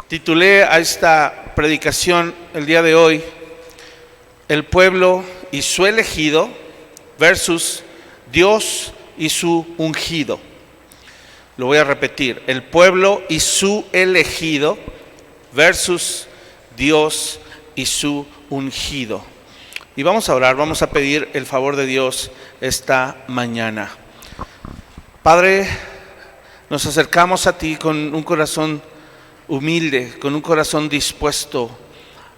Titulé a esta predicación el día de hoy, el pueblo y su elegido versus Dios y su ungido. Lo voy a repetir, el pueblo y su elegido versus Dios y su ungido. Y vamos a orar, vamos a pedir el favor de Dios esta mañana. Padre, nos acercamos a ti con un corazón humilde, con un corazón dispuesto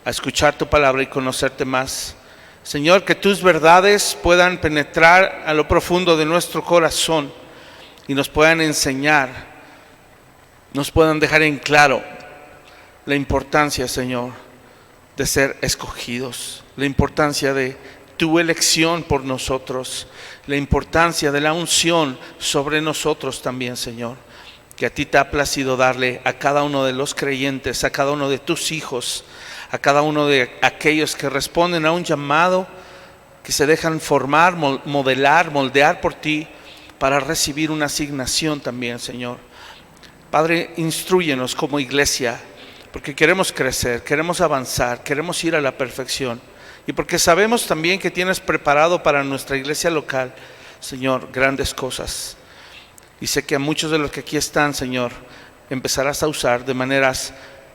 a escuchar tu palabra y conocerte más. Señor, que tus verdades puedan penetrar a lo profundo de nuestro corazón y nos puedan enseñar, nos puedan dejar en claro la importancia, Señor, de ser escogidos, la importancia de tu elección por nosotros, la importancia de la unción sobre nosotros también, Señor, que a ti te ha placido darle a cada uno de los creyentes, a cada uno de tus hijos, a cada uno de aquellos que responden a un llamado, que se dejan formar, modelar, moldear por ti para recibir una asignación también, Señor. Padre, instrúyenos como iglesia, porque queremos crecer, queremos avanzar, queremos ir a la perfección. Y porque sabemos también que tienes preparado para nuestra iglesia local, Señor, grandes cosas. Y sé que a muchos de los que aquí están, Señor, empezarás a usar de maneras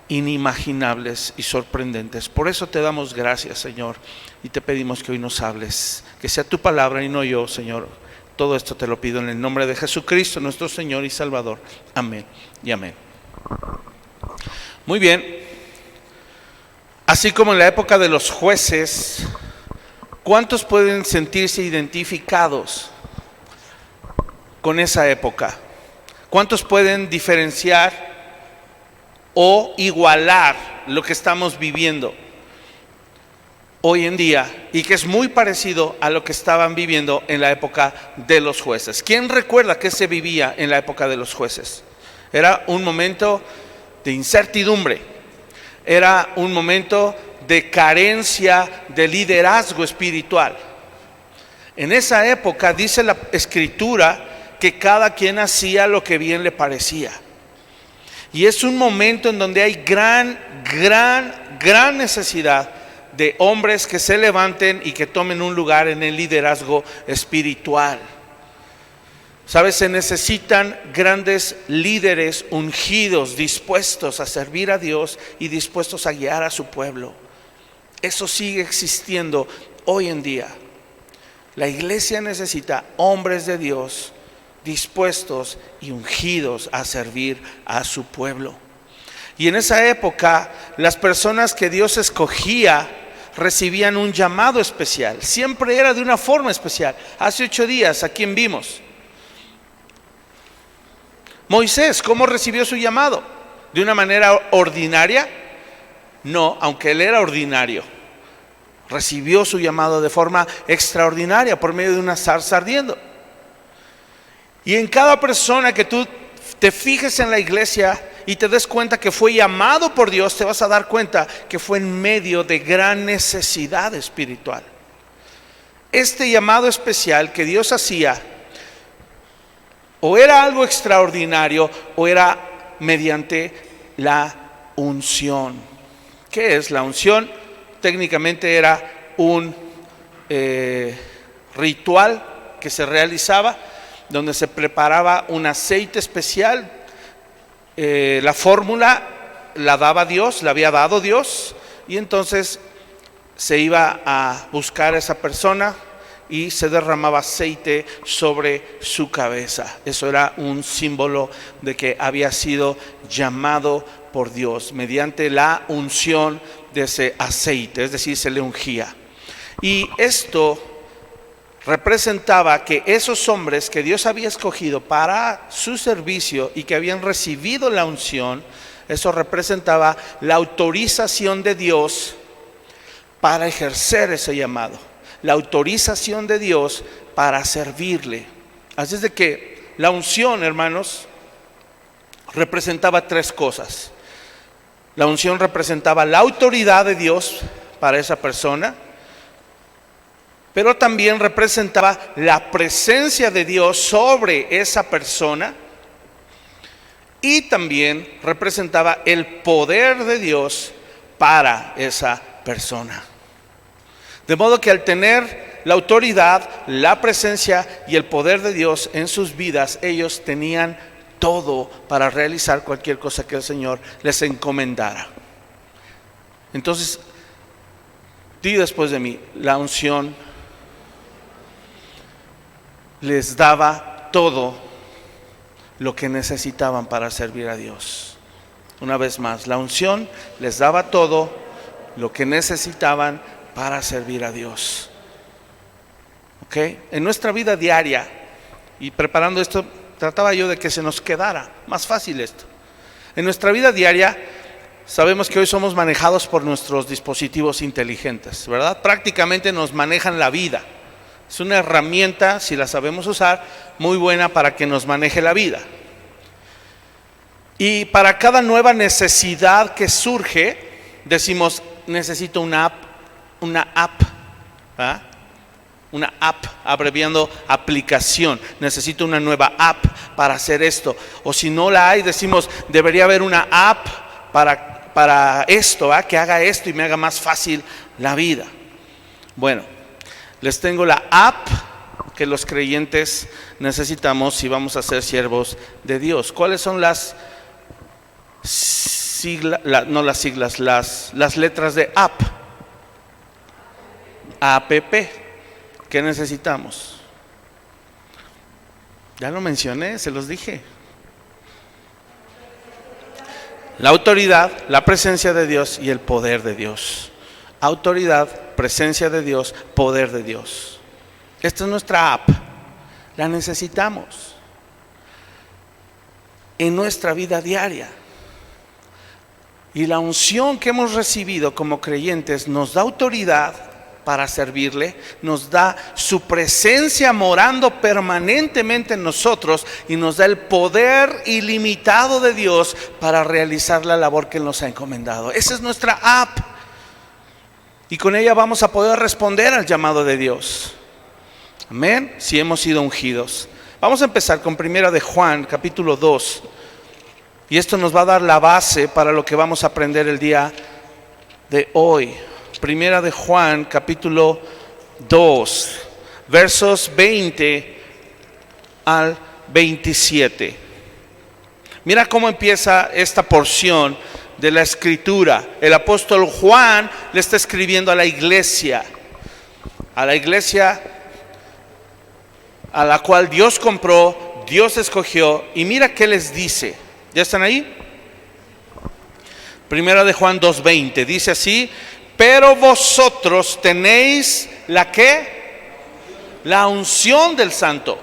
inimaginables y sorprendentes. Por eso te damos gracias, Señor, y te pedimos que hoy nos hables. Que sea tu palabra y no yo, Señor. Todo esto te lo pido en el nombre de Jesucristo, nuestro Señor y Salvador. Amén y amén. Muy bien. Así como en la época de los jueces, ¿cuántos pueden sentirse identificados con esa época? ¿Cuántos pueden diferenciar o igualar lo que estamos viviendo hoy en día y que es muy parecido a lo que estaban viviendo en la época de los jueces? ¿Quién recuerda qué se vivía en la época de los jueces? Era un momento de incertidumbre. Era un momento de carencia de liderazgo espiritual. En esa época dice la Escritura que cada quien hacía lo que bien le parecía. Y es un momento en donde hay gran necesidad de hombres que se levanten y que tomen un lugar en el liderazgo espiritual. ¿Sabes? Se necesitan grandes líderes ungidos, dispuestos a servir a Dios y dispuestos a guiar a su pueblo. Eso sigue existiendo hoy en día. La iglesia necesita hombres de Dios dispuestos y ungidos a servir a su pueblo. Y en esa época, las personas que Dios escogía recibían un llamado especial. Siempre era de una forma especial. Hace 8 días, ¿a quién vimos? Moisés, ¿cómo recibió su llamado? ¿De una manera ordinaria? No, aunque él era ordinario. Recibió su llamado de forma extraordinaria por medio de una zarza ardiendo. Y en cada persona que tú te fijes en la iglesia y te des cuenta que fue llamado por Dios, te vas a dar cuenta que fue en medio de gran necesidad espiritual. Este llamado especial que Dios hacía o era algo extraordinario o era mediante la unción. ¿Qué es la unción? Técnicamente era un ritual que se realizaba donde se preparaba un aceite especial. La fórmula la daba Dios, la había dado Dios, y entonces se iba a buscar a esa persona y se derramaba aceite sobre su cabeza. Eso era un símbolo de que había sido llamado por Dios mediante la unción de ese aceite, es decir, se le ungía. Y esto representaba que esos hombres que Dios había escogido para su servicio y que habían recibido la unción, eso representaba la autorización de Dios para ejercer ese llamado. La autorización de Dios para servirle. Así es de que la unción, hermanos, representaba 3 cosas. La unción representaba la autoridad de Dios para esa persona, pero también representaba la presencia de Dios sobre esa persona y también representaba el poder de Dios para esa persona. De modo que al tener la autoridad, la presencia y el poder de Dios en sus vidas, ellos tenían todo para realizar cualquier cosa que el Señor les encomendara. Entonces, di después de mí, la unción les daba todo lo que necesitaban para servir a Dios. Una vez más, la unción les daba todo lo que necesitaban para servir a Dios. ¿Ok? En nuestra vida diaria, y preparando esto, trataba yo de que se nos quedara más fácil esto. En nuestra vida diaria, sabemos que hoy somos manejados por nuestros dispositivos inteligentes, ¿verdad? Prácticamente nos manejan la vida. Es una herramienta, si la sabemos usar, muy buena para que nos maneje la vida. Y para cada nueva necesidad que surge, decimos, necesito una app, ¿verdad? Una app, abreviando aplicación. Necesito una nueva app para hacer esto. O si no la hay, decimos, debería haber una app para esto, ¿verdad? Que haga esto y me haga más fácil la vida. Bueno, les tengo la app que los creyentes necesitamos si vamos a ser siervos de Dios. ¿Cuáles son las letras de app? APP. ¿Qué necesitamos? Ya lo mencioné, se los dije. La autoridad, la presencia de Dios y el poder de Dios. Autoridad, presencia de Dios, poder de Dios. Esta es nuestra app. La necesitamos en nuestra vida diaria. Y la unción que hemos recibido como creyentes nos da autoridad para servirle, nos da su presencia morando permanentemente en nosotros y nos da el poder ilimitado de Dios para realizar la labor que Él nos ha encomendado. Esa es nuestra app y con ella vamos a poder responder al llamado de Dios. Amén, si hemos sido ungidos. Vamos a empezar con 1 de Juan, capítulo 2. Y esto nos va a dar la base para lo que vamos a aprender el día de hoy. 1 de Juan, capítulo 2, versos 20 al 27. Mira cómo empieza esta porción de la escritura. El apóstol Juan le está escribiendo a la iglesia a la cual Dios compró, Dios escogió. Y mira qué les dice. ¿Ya están ahí? 1 de Juan 2:20 dice así: pero vosotros tenéis ¿la qué? La unción del Santo.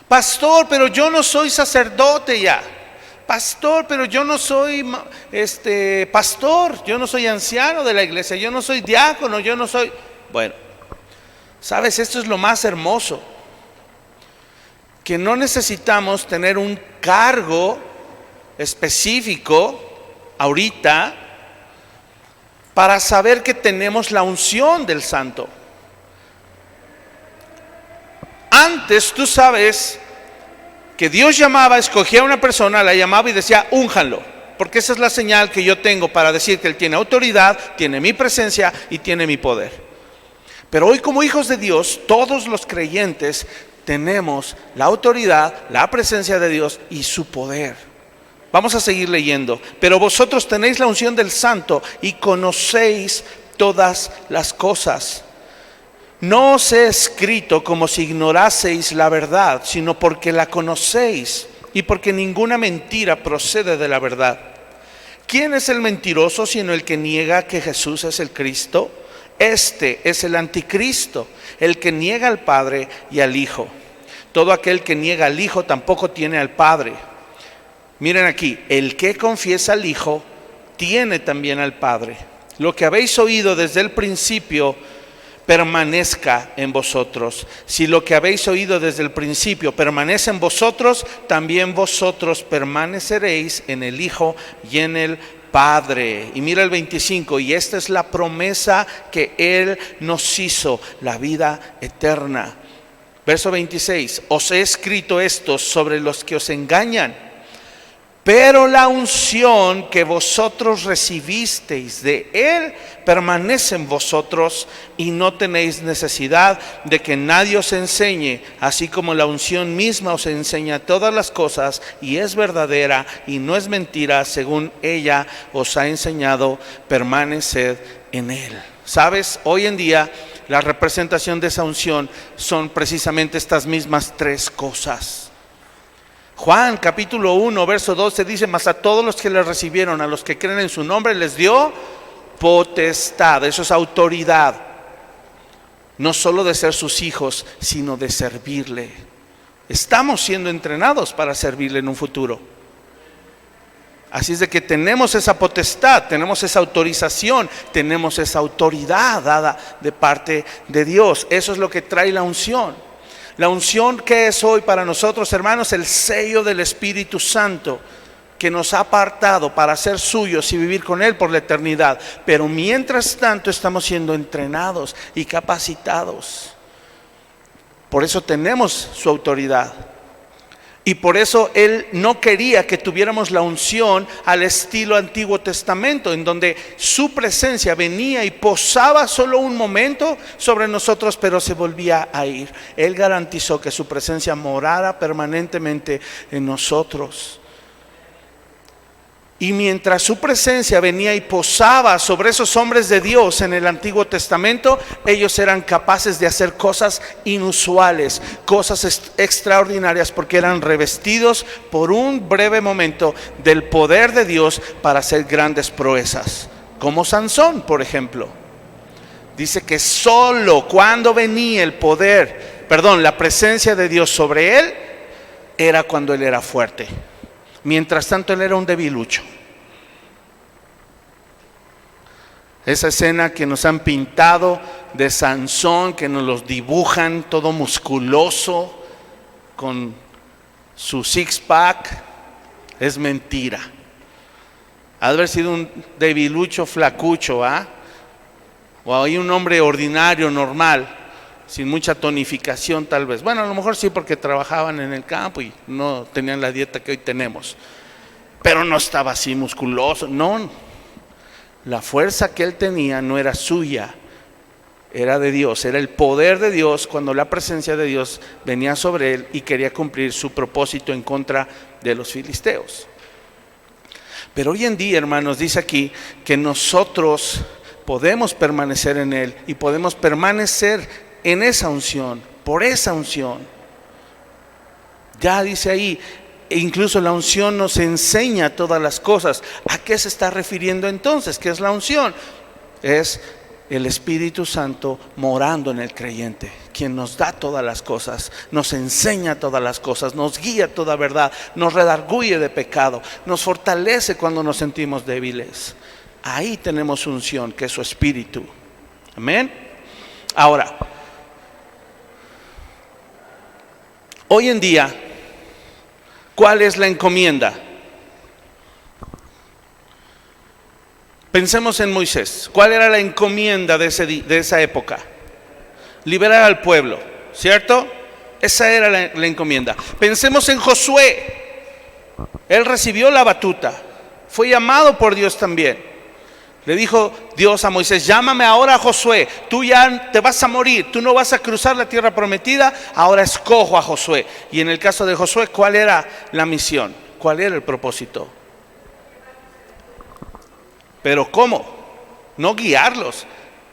Pastor, pero yo no soy sacerdote ya. Pastor, pero yo no soy pastor, yo no soy anciano de la iglesia, yo no soy diácono, yo no soy... Bueno, sabes, esto es lo más hermoso, que no necesitamos tener un cargo específico ahorita para saber que tenemos la unción del Santo. Antes tú sabes que Dios llamaba, escogía a una persona, la llamaba y decía, únjanlo, porque esa es la señal que yo tengo para decir que Él tiene autoridad, tiene mi presencia y tiene mi poder. Pero hoy, como hijos de Dios, todos los creyentes tenemos la autoridad, la presencia de Dios y su poder. Vamos a seguir leyendo. Pero vosotros tenéis la unción del Santo y conocéis todas las cosas. No os he escrito como si ignoraseis la verdad, sino porque la conocéis y porque ninguna mentira procede de la verdad. ¿Quién es el mentiroso sino el que niega que Jesús es el Cristo? Este es el anticristo, el que niega al Padre y al Hijo. Todo aquel que niega al Hijo tampoco tiene al Padre. Miren aquí, el que confiesa al Hijo tiene también al Padre. Lo que habéis oído desde el principio permanezca en vosotros. Si lo que habéis oído desde el principio permanece en vosotros, también vosotros permaneceréis en el Hijo y en el Padre. Y mira el 25, y esta es la promesa que Él nos hizo, la vida eterna. Verso 26, os he escrito esto sobre los que os engañan. Pero la unción que vosotros recibisteis de Él permanece en vosotros, y no tenéis necesidad de que nadie os enseñe, así como la unción misma os enseña todas las cosas, y es verdadera y no es mentira, según ella os ha enseñado, permaneced en Él. ¿Sabes? Hoy en día la representación de esa unción son precisamente estas mismas tres cosas. Juan capítulo 1 verso 12 dice: mas a todos los que le recibieron, a los que creen en su nombre, les dio potestad. Eso es autoridad, no solo de ser sus hijos, sino de servirle. Estamos siendo entrenados para servirle en un futuro. Así es de que tenemos esa potestad, tenemos esa autorización, tenemos esa autoridad dada de parte de Dios. Eso es lo que trae la unción. La unción, que es hoy para nosotros, hermanos, el sello del Espíritu Santo, que nos ha apartado para ser suyos y vivir con Él por la eternidad. Pero mientras tanto estamos siendo entrenados y capacitados. Por eso tenemos su autoridad. Y por eso Él no quería que tuviéramos la unción al estilo Antiguo Testamento, en donde su presencia venía y posaba solo un momento sobre nosotros, pero se volvía a ir. Él garantizó que su presencia morara permanentemente en nosotros. Y mientras su presencia venía y posaba sobre esos hombres de Dios en el Antiguo Testamento, ellos eran capaces de hacer cosas inusuales, cosas extraordinarias, porque eran revestidos por un breve momento del poder de Dios para hacer grandes proezas. Como Sansón, por ejemplo. Dice que solo cuando venía la presencia de Dios sobre él, era cuando él era fuerte. Mientras tanto él era un debilucho. Esa escena que nos han pintado de Sansón, que nos los dibujan todo musculoso, con su six-pack, es mentira. Ha de haber sido un debilucho flacucho, o hay un hombre ordinario, normal, sin mucha tonificación tal vez. Bueno, a lo mejor sí, porque trabajaban en el campo y no tenían la dieta que hoy tenemos. Pero no estaba así musculoso, no. La fuerza que él tenía no era suya, era de Dios, era el poder de Dios cuando la presencia de Dios venía sobre él y quería cumplir su propósito en contra de los filisteos. Pero hoy en día, hermanos, dice aquí que nosotros podemos permanecer en él y podemos permanecer en esa unción, por esa unción. Ya dice ahí, e incluso la unción nos enseña todas las cosas. ¿A qué se está refiriendo entonces? ¿Qué es la unción? Es el Espíritu Santo morando en el creyente, quien nos da todas las cosas, nos enseña todas las cosas, nos guía a toda verdad, nos redarguye de pecado, nos fortalece cuando nos sentimos débiles. Ahí tenemos unción, que es su Espíritu. Amén. Ahora, hoy en día, ¿cuál es la encomienda? Pensemos en Moisés. ¿Cuál era la encomienda de esa época? Liberar al pueblo, ¿cierto? Esa era la encomienda. Pensemos en Josué. Él recibió la batuta, fue llamado por Dios también. Le dijo Dios a Moisés: llámame ahora a Josué, tú ya te vas a morir, tú no vas a cruzar la tierra prometida, ahora escojo a Josué. Y en el caso de Josué, ¿cuál era la misión? ¿Cuál era el propósito? Pero ¿cómo? No guiarlos,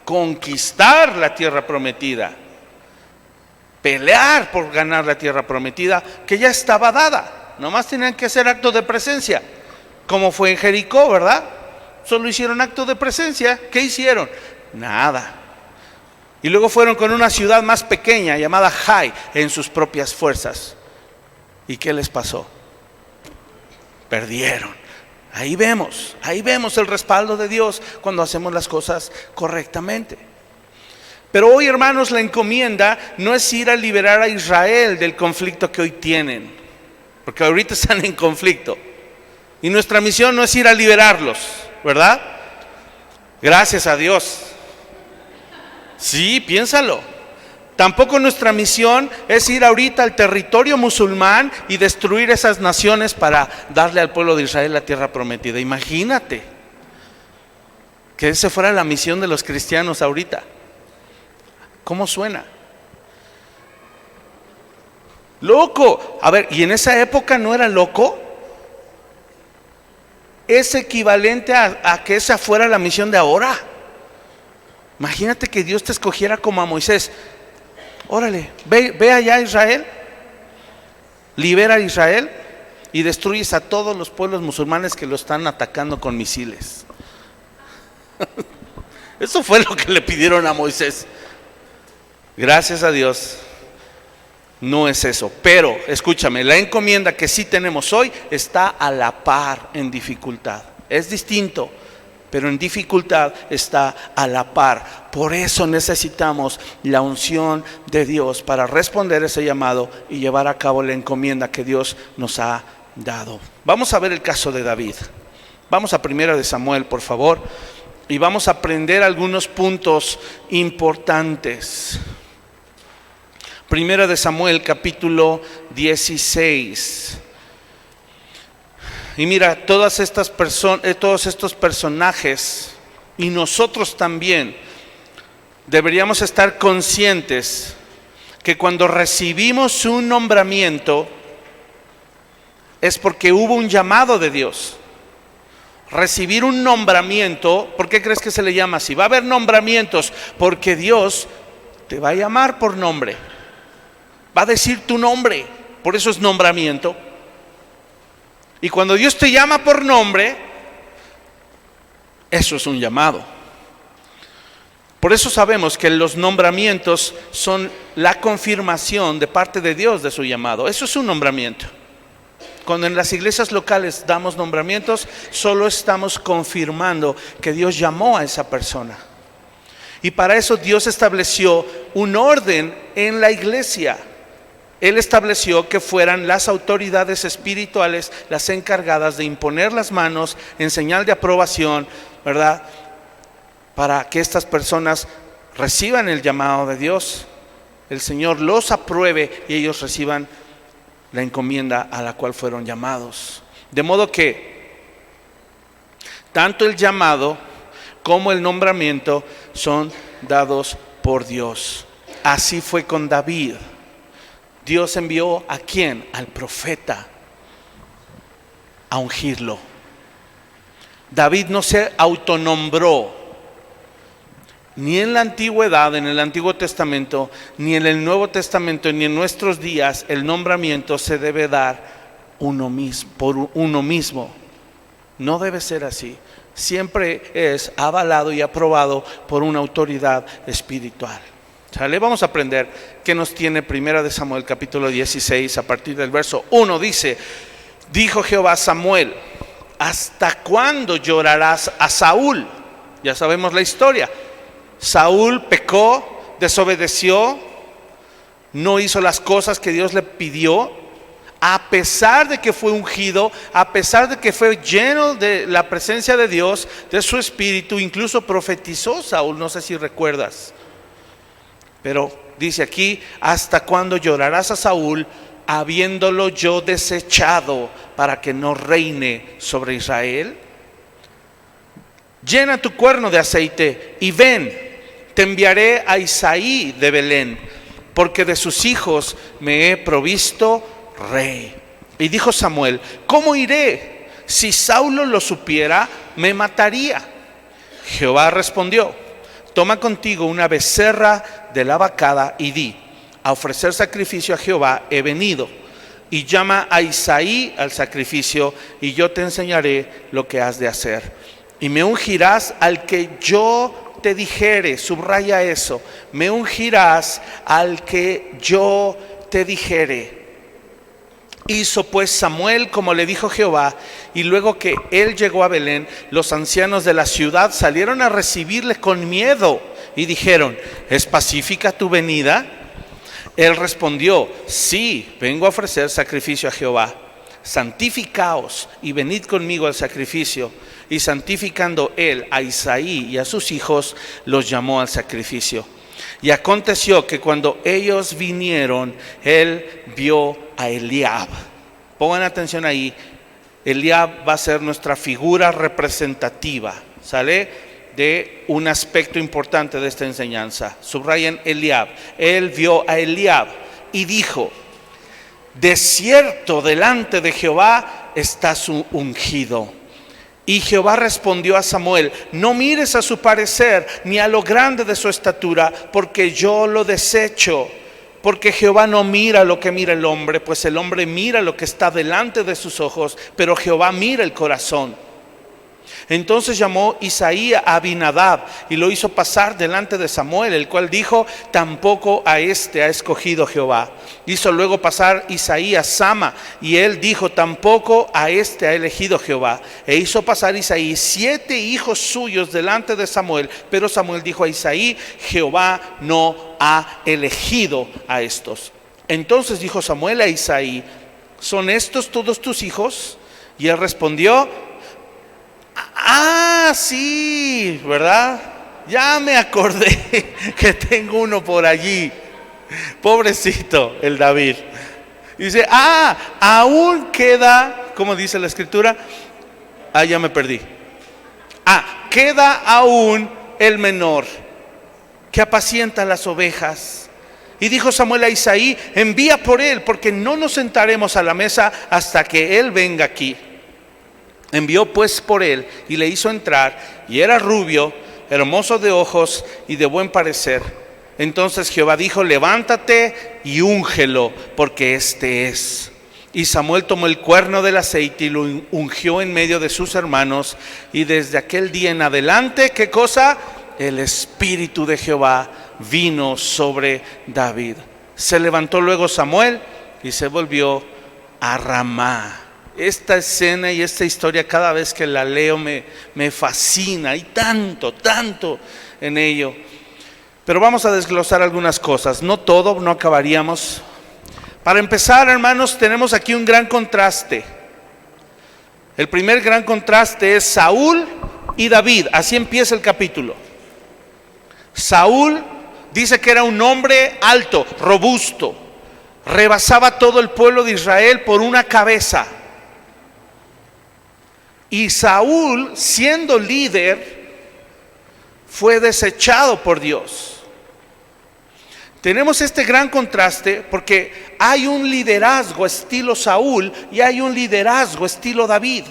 conquistar la tierra prometida, pelear por ganar la tierra prometida que ya estaba dada. Nomás tenían que hacer acto de presencia, como fue en Jericó, ¿verdad? Solo hicieron acto de presencia. ¿Qué hicieron? Nada. Y luego fueron con una ciudad más pequeña llamada Jai, en sus propias fuerzas. ¿Y qué les pasó? Perdieron. Ahí vemos el respaldo de Dios cuando hacemos las cosas correctamente. Pero hoy, hermanos, la encomienda no es ir a liberar a Israel del conflicto que hoy tienen, porque ahorita están en conflicto. Y nuestra misión no es ir a liberarlos, ¿verdad? Gracias a Dios. Sí, piénsalo. Tampoco nuestra misión es ir ahorita al territorio musulmán y destruir esas naciones para darle al pueblo de Israel la tierra prometida. Imagínate que esa fuera la misión de los cristianos ahorita. ¿Cómo suena? Loco. A ver, ¿y en esa época no era loco? Es equivalente a que esa fuera la misión de ahora. Imagínate que Dios te escogiera como a Moisés. Órale, ve allá a Israel, libera a Israel y destruyes a todos los pueblos musulmanes que lo están atacando con misiles. Eso fue lo que le pidieron a Moisés. Gracias a Dios, no es eso. Pero, escúchame, la encomienda que sí tenemos hoy está a la par en dificultad. Es distinto, pero en dificultad está a la par. Por eso necesitamos la unción de Dios para responder ese llamado y llevar a cabo la encomienda que Dios nos ha dado. Vamos a ver el caso de David. Vamos a 1 Samuel, por favor, y vamos a aprender algunos puntos importantes. 1 Samuel, capítulo 16. Y mira, todos estos personajes y nosotros también deberíamos estar conscientes que cuando recibimos un nombramiento es porque hubo un llamado de Dios. Recibir un nombramiento, ¿por qué crees que se le llama así? Va a haber nombramientos porque Dios te va a llamar por nombre. Va a decir tu nombre, por eso es nombramiento. Y cuando Dios te llama por nombre, eso es un llamado. Por eso sabemos que los nombramientos son la confirmación de parte de Dios de su llamado. Eso es un nombramiento. Cuando en las iglesias locales damos nombramientos, solo estamos confirmando que Dios llamó a esa persona. Y para eso Dios estableció un orden en la iglesia. Él estableció que fueran las autoridades espirituales las encargadas de imponer las manos en señal de aprobación, ¿verdad? Para que estas personas reciban el llamado de Dios. El Señor los apruebe y ellos reciban la encomienda a la cual fueron llamados. De modo que tanto el llamado como el nombramiento son dados por Dios. Así fue con David. Dios envió ¿a quién? Al profeta a ungirlo. David no se autonombró ni en la antigüedad, en el Antiguo Testamento, ni en el Nuevo Testamento, ni en nuestros días. El nombramiento se debe dar por uno mismo. No debe ser así. Siempre es avalado y aprobado por una autoridad espiritual. ¿Sale? Vamos a aprender qué nos tiene 1 Samuel capítulo 16 a partir del verso 1. Dice: dijo Jehová a Samuel, ¿hasta cuándo llorarás a Saúl? Ya sabemos la historia. Saúl pecó, desobedeció, no hizo las cosas que Dios le pidió, a pesar de que fue ungido, a pesar de que fue lleno de la presencia de Dios, de su espíritu. Incluso profetizó Saúl, no sé si recuerdas. Pero dice aquí: ¿hasta cuándo llorarás a Saúl, habiéndolo yo desechado para que no reine sobre Israel? Llena tu cuerno de aceite y ven, te enviaré a Isaí de Belén, porque de sus hijos me he provisto rey. Y dijo Samuel: ¿cómo iré? Si Saulo lo supiera, me mataría. Jehová respondió: toma contigo una becerra de la vacada y di: a ofrecer sacrificio a Jehová he venido. Y llama a Isaí al sacrificio, y yo te enseñaré lo que has de hacer. Y me ungirás al que yo te dijere. Subraya eso: me ungirás al que yo te dijere. Hizo pues Samuel como le dijo Jehová, y luego que él llegó a Belén, los ancianos de la ciudad salieron a recibirle con miedo y dijeron: ¿es pacífica tu venida? Él respondió: sí, vengo a ofrecer sacrificio a Jehová. Santificaos y venid conmigo al sacrificio. Y santificando él a Isaí y a sus hijos, los llamó al sacrificio. Y aconteció que cuando ellos vinieron, él vio a Eliab. Pongan atención ahí. Eliab va a ser nuestra figura representativa, ¿sale? De un aspecto importante de esta enseñanza. Subrayen Eliab. Él vio a Eliab y dijo: de cierto, delante de Jehová está su ungido. Y Jehová respondió a Samuel: no mires a su parecer ni a lo grande de su estatura, porque yo lo desecho. Porque Jehová no mira lo que mira el hombre, pues el hombre mira lo que está delante de sus ojos, pero Jehová mira el corazón. Entonces llamó Isaí a Abinadab y lo hizo pasar delante de Samuel, el cual dijo: tampoco a este ha escogido Jehová. Hizo luego pasar Isaí a Sama, y él dijo: tampoco a este ha elegido Jehová. E hizo pasar Isaí 7 hijos suyos delante de Samuel, pero Samuel dijo a Isaí: Jehová no ha elegido a estos. Entonces dijo Samuel a Isaí: ¿son estos todos tus hijos? Y él respondió: sí, ¿verdad? Ya me acordé que tengo uno por allí. Pobrecito el David. Dice: aún queda, ¿cómo dice la escritura? Ya me perdí. Queda aún el menor, que apacienta las ovejas. Y dijo Samuel a Isaí: envía por él, porque no nos sentaremos a la mesa hasta que él venga aquí. Envió pues por él y le hizo entrar, y era rubio, hermoso de ojos y de buen parecer. Entonces Jehová dijo: levántate y úngelo, porque este es. Y Samuel tomó el cuerno del aceite y lo ungió en medio de sus hermanos. Y desde aquel día en adelante, ¿qué cosa? El Espíritu de Jehová vino sobre David. Se levantó luego Samuel y se volvió a Ramá. Esta escena y esta historia, cada vez que la leo me fascina. Hay tanto en ello. Pero vamos a desglosar algunas cosas. No todo, no acabaríamos. Para empezar, hermanos, tenemos aquí un gran contraste. El primer gran contraste es Saúl y David. Así empieza el capítulo. Saúl dice que era un hombre alto, robusto. Rebasaba todo el pueblo de Israel por una cabeza. Y Saúl, siendo líder, fue desechado por Dios. Tenemos este gran contraste porque hay un liderazgo estilo Saúl y hay un liderazgo estilo David.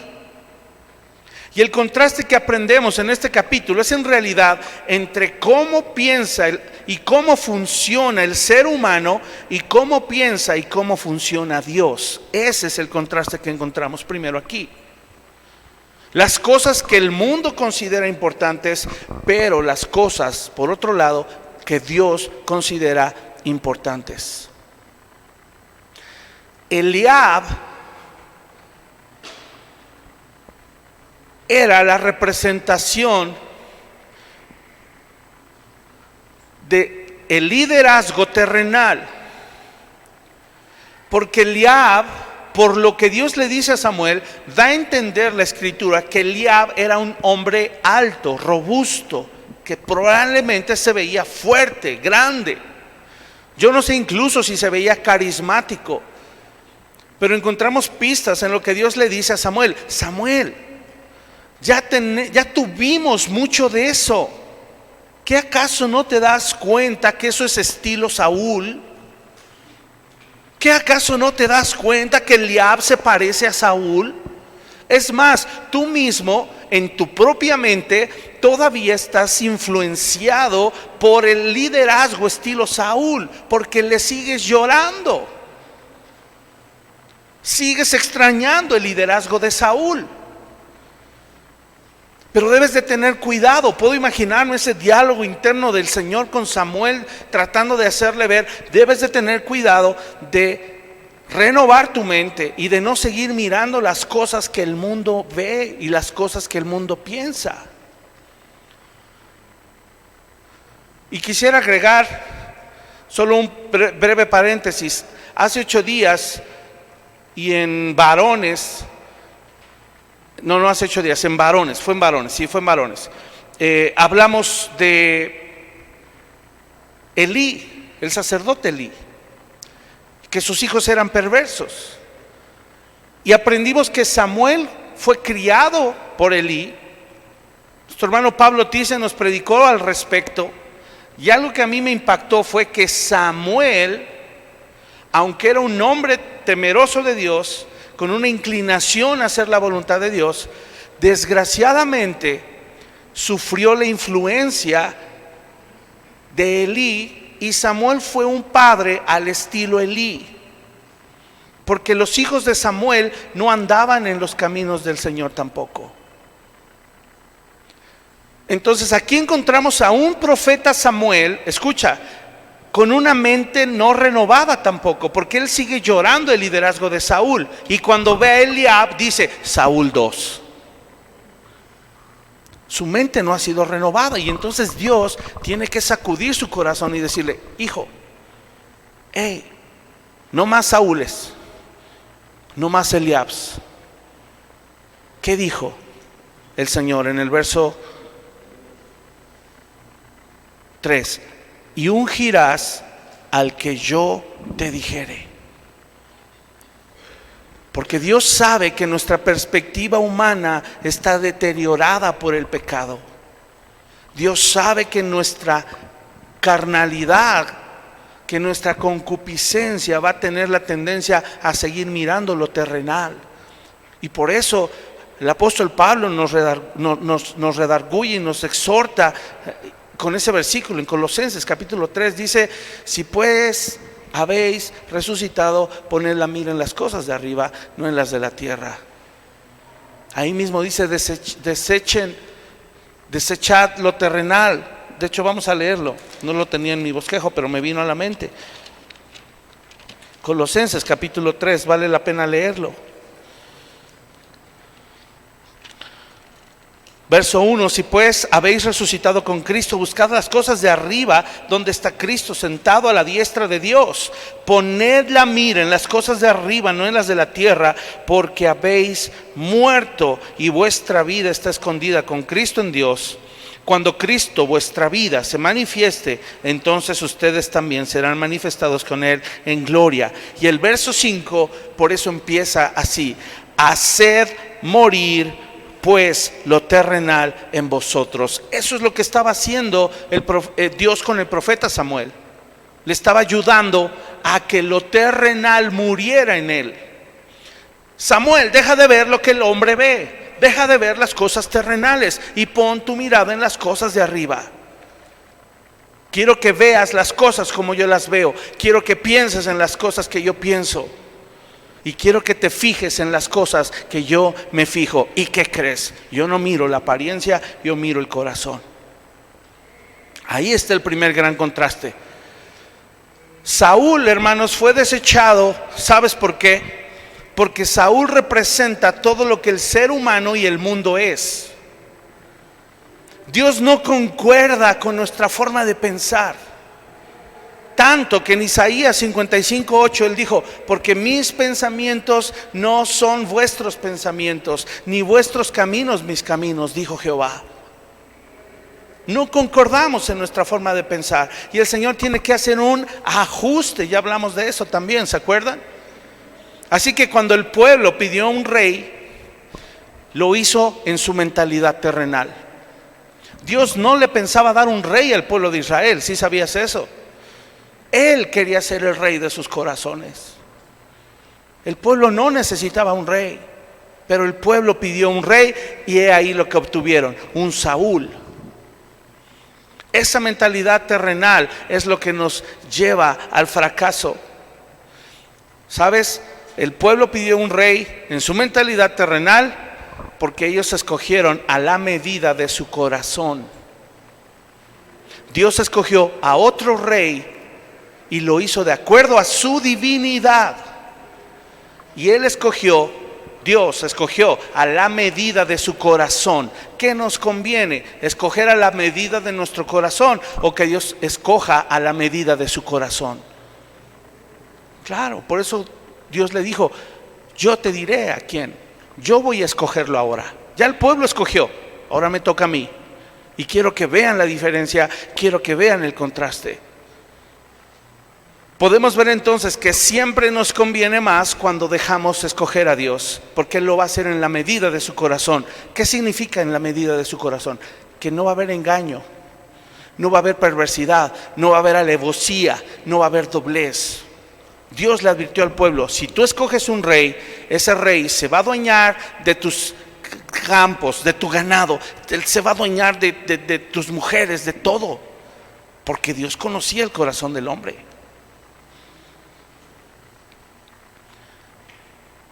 Y el contraste que aprendemos en este capítulo es en realidad entre cómo piensa y cómo funciona el ser humano y cómo piensa y cómo funciona Dios. Ese es el contraste que encontramos primero aquí. Las cosas que el mundo considera importantes, pero las cosas, por otro lado, que Dios considera importantes. Eliab era la representación del liderazgo terrenal, porque Eliab, por lo que Dios le dice a Samuel, da a entender la escritura que Eliab era un hombre alto, robusto, que probablemente se veía fuerte, grande. Yo no sé incluso si se veía carismático, pero encontramos pistas en lo que Dios le dice a Samuel. Samuel, ya tuvimos mucho de eso. ¿Qué acaso no te das cuenta que eso es estilo Saúl? ¿Qué acaso no te das cuenta que Eliab se parece a Saúl? Es más, tú mismo en tu propia mente todavía estás influenciado por el liderazgo estilo Saúl, porque le sigues llorando. Sigues extrañando el liderazgo de Saúl. Pero debes de tener cuidado. Puedo imaginarme ese diálogo interno del Señor con Samuel tratando de hacerle ver. Debes de tener cuidado de renovar tu mente y de no seguir mirando las cosas que el mundo ve y las cosas que el mundo piensa. Y quisiera agregar solo un breve paréntesis. Hace 8 días y en varones, no hace 8 días, fue en varones, hablamos de Elí, el sacerdote Elí, que sus hijos eran perversos. Y aprendimos que Samuel fue criado por Elí. Nuestro hermano Pablo Tice nos predicó al respecto. Y algo que a mí me impactó fue que Samuel, aunque era un hombre temeroso de Dios, con una inclinación a hacer la voluntad de Dios, desgraciadamente sufrió la influencia de Elí, y Samuel fue un padre al estilo Elí, porque los hijos de Samuel no andaban en los caminos del Señor tampoco. Entonces aquí encontramos a un profeta Samuel, escucha, con una mente no renovada tampoco, porque él sigue llorando el liderazgo de Saúl, y cuando ve a Eliab dice Saúl 2. Su mente no ha sido renovada, y entonces Dios tiene que sacudir su corazón y decirle: hijo, no más Saúles, no más Eliabs. ¿Qué dijo el Señor en el verso 3? Y ungirás al que yo te dijere. Porque Dios sabe que nuestra perspectiva humana está deteriorada por el pecado. Dios sabe que nuestra carnalidad, que nuestra concupiscencia va a tener la tendencia a seguir mirando lo terrenal. Y por eso el apóstol Pablo nos redarguye y nos exhorta con ese versículo en Colosenses capítulo 3. Dice: si pues habéis resucitado, poned la mira en las cosas de arriba, no en las de la tierra. Ahí mismo dice: desechad lo terrenal. De hecho, vamos a leerlo. No lo tenía en mi bosquejo, pero me vino a la mente. Colosenses capítulo 3, vale la pena leerlo. Verso 1: si pues habéis resucitado con Cristo, buscad las cosas de arriba, donde está Cristo sentado a la diestra de Dios. Poned la mira en las cosas de arriba, no en las de la tierra, porque habéis muerto y vuestra vida está escondida con Cristo en Dios. Cuando Cristo, vuestra vida, se manifieste, entonces ustedes también serán manifestados con Él en gloria. Y el verso 5, por eso empieza así: haced morir pues lo terrenal en vosotros. Eso es lo que estaba haciendo Dios con el profeta Samuel. Le estaba ayudando a que lo terrenal muriera en él. Samuel, deja de ver lo que el hombre ve. Deja de ver las cosas terrenales y pon tu mirada en las cosas de arriba. Quiero que veas las cosas como yo las veo. Quiero que pienses en las cosas que yo pienso. Y quiero que te fijes en las cosas que yo me fijo. ¿Y qué crees? Yo no miro la apariencia, yo miro el corazón. Ahí está el primer gran contraste. Saúl, hermanos, fue desechado. ¿Sabes por qué? Porque Saúl representa todo lo que el ser humano y el mundo es. Dios no concuerda con nuestra forma de pensar. Tanto que en Isaías 55:8 él dijo: porque mis pensamientos no son vuestros pensamientos, ni vuestros caminos mis caminos, dijo Jehová. No concordamos en nuestra forma de pensar, y el Señor tiene que hacer un ajuste. Ya hablamos de eso también, ¿se acuerdan? Así que cuando el pueblo pidió un rey, lo hizo en su mentalidad terrenal. Dios no le pensaba dar un rey al pueblo de Israel. ¿Sí sabías eso? Él quería ser el rey de sus corazones. El pueblo no necesitaba un rey, pero el pueblo pidió un rey, y he ahí lo que obtuvieron: un Saúl. Esa mentalidad terrenal es lo que nos lleva al fracaso. ¿Sabes? El pueblo pidió un rey en su mentalidad terrenal porque ellos escogieron a la medida de su corazón. Dios escogió a otro rey y lo hizo de acuerdo a su divinidad. Y Dios escogió a la medida de su corazón. ¿Qué nos conviene? ¿Escoger a la medida de nuestro corazón o que Dios escoja a la medida de su corazón? Claro, por eso Dios le dijo: yo te diré a quién. Yo voy a escogerlo ahora. Ya el pueblo escogió, ahora me toca a mí. Y quiero que vean la diferencia, quiero que vean el contraste. Podemos ver entonces que siempre nos conviene más cuando dejamos escoger a Dios, porque Él lo va a hacer en la medida de su corazón. ¿Qué significa en la medida de su corazón? Que no va a haber engaño, no va a haber perversidad, no va a haber alevosía, no va a haber doblez. Dios le advirtió al pueblo: si tú escoges un rey, ese rey se va a adueñar de tus campos, de tu ganado, Él se va a adueñar de tus mujeres, de todo, porque Dios conocía el corazón del hombre.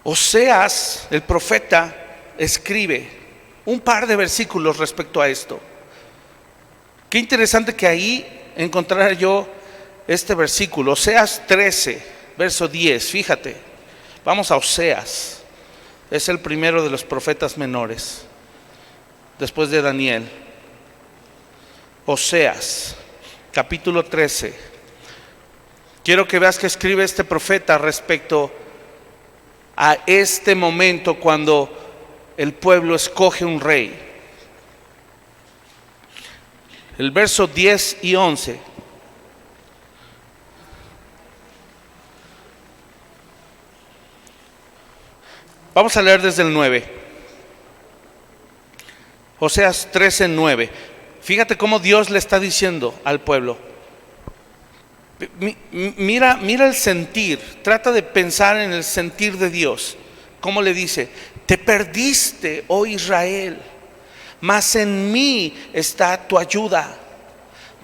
Oseas, el profeta, escribe un par de versículos respecto a esto. Qué interesante que ahí encontrara yo este versículo, Oseas 13, verso 10, fíjate. Vamos a Oseas, es el primero de los profetas menores, después de Daniel. Oseas, capítulo 13. Quiero que veas que escribe este profeta respecto a este momento cuando el pueblo escoge un rey. El verso 10 y 11. Vamos a leer desde el 9. Oseas 13, 9. Fíjate cómo Dios le está diciendo al pueblo. Mira el sentir, trata de pensar en el sentir de Dios. ¿Cómo le dice? Te perdiste, oh Israel, mas en mí está tu ayuda.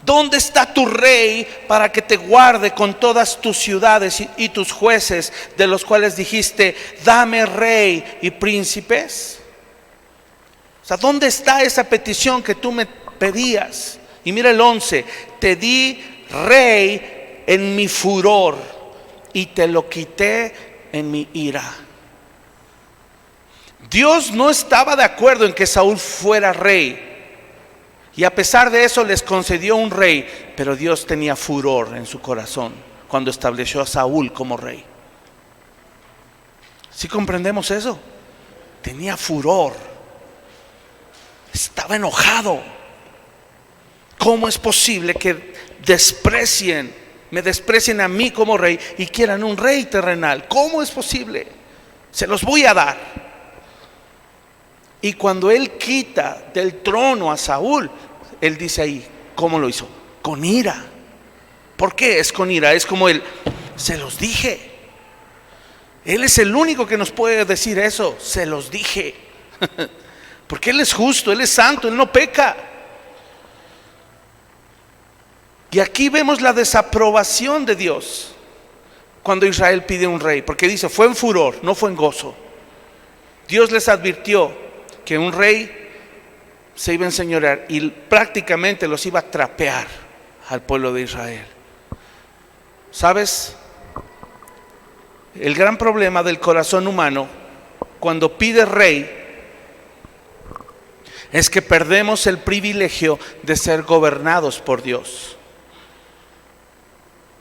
¿Dónde está tu rey para que te guarde con todas tus ciudades y tus jueces, de los cuales dijiste, dame rey y príncipes? O sea, ¿dónde está esa petición que tú me pedías? Y mira el 11, te di rey en mi furor y te lo quité en mi ira. Dios no estaba de acuerdo en que Saúl fuera rey, y a pesar de eso les concedió un rey, pero Dios tenía furor en su corazón cuando estableció a Saúl como rey. ¿Sí comprendemos eso? Tenía furor, estaba enojado. ¿Cómo es posible que me desprecien a mí como rey y quieran un rey terrenal? ¿Cómo es posible? Se los voy a dar. Y cuando Él quita del trono a Saúl, Él dice ahí, ¿cómo lo hizo? Con ira. ¿Por qué es con ira? Es como Él, se los dije. Él es el único que nos puede decir eso, se los dije. Porque Él es justo, Él es santo, Él no peca. Y aquí vemos la desaprobación de Dios cuando Israel pide un rey, porque dice, fue en furor, no fue en gozo. Dios les advirtió que un rey se iba a enseñorear y prácticamente los iba a trapear al pueblo de Israel. ¿Sabes? El gran problema del corazón humano cuando pide rey es que perdemos el privilegio de ser gobernados por Dios.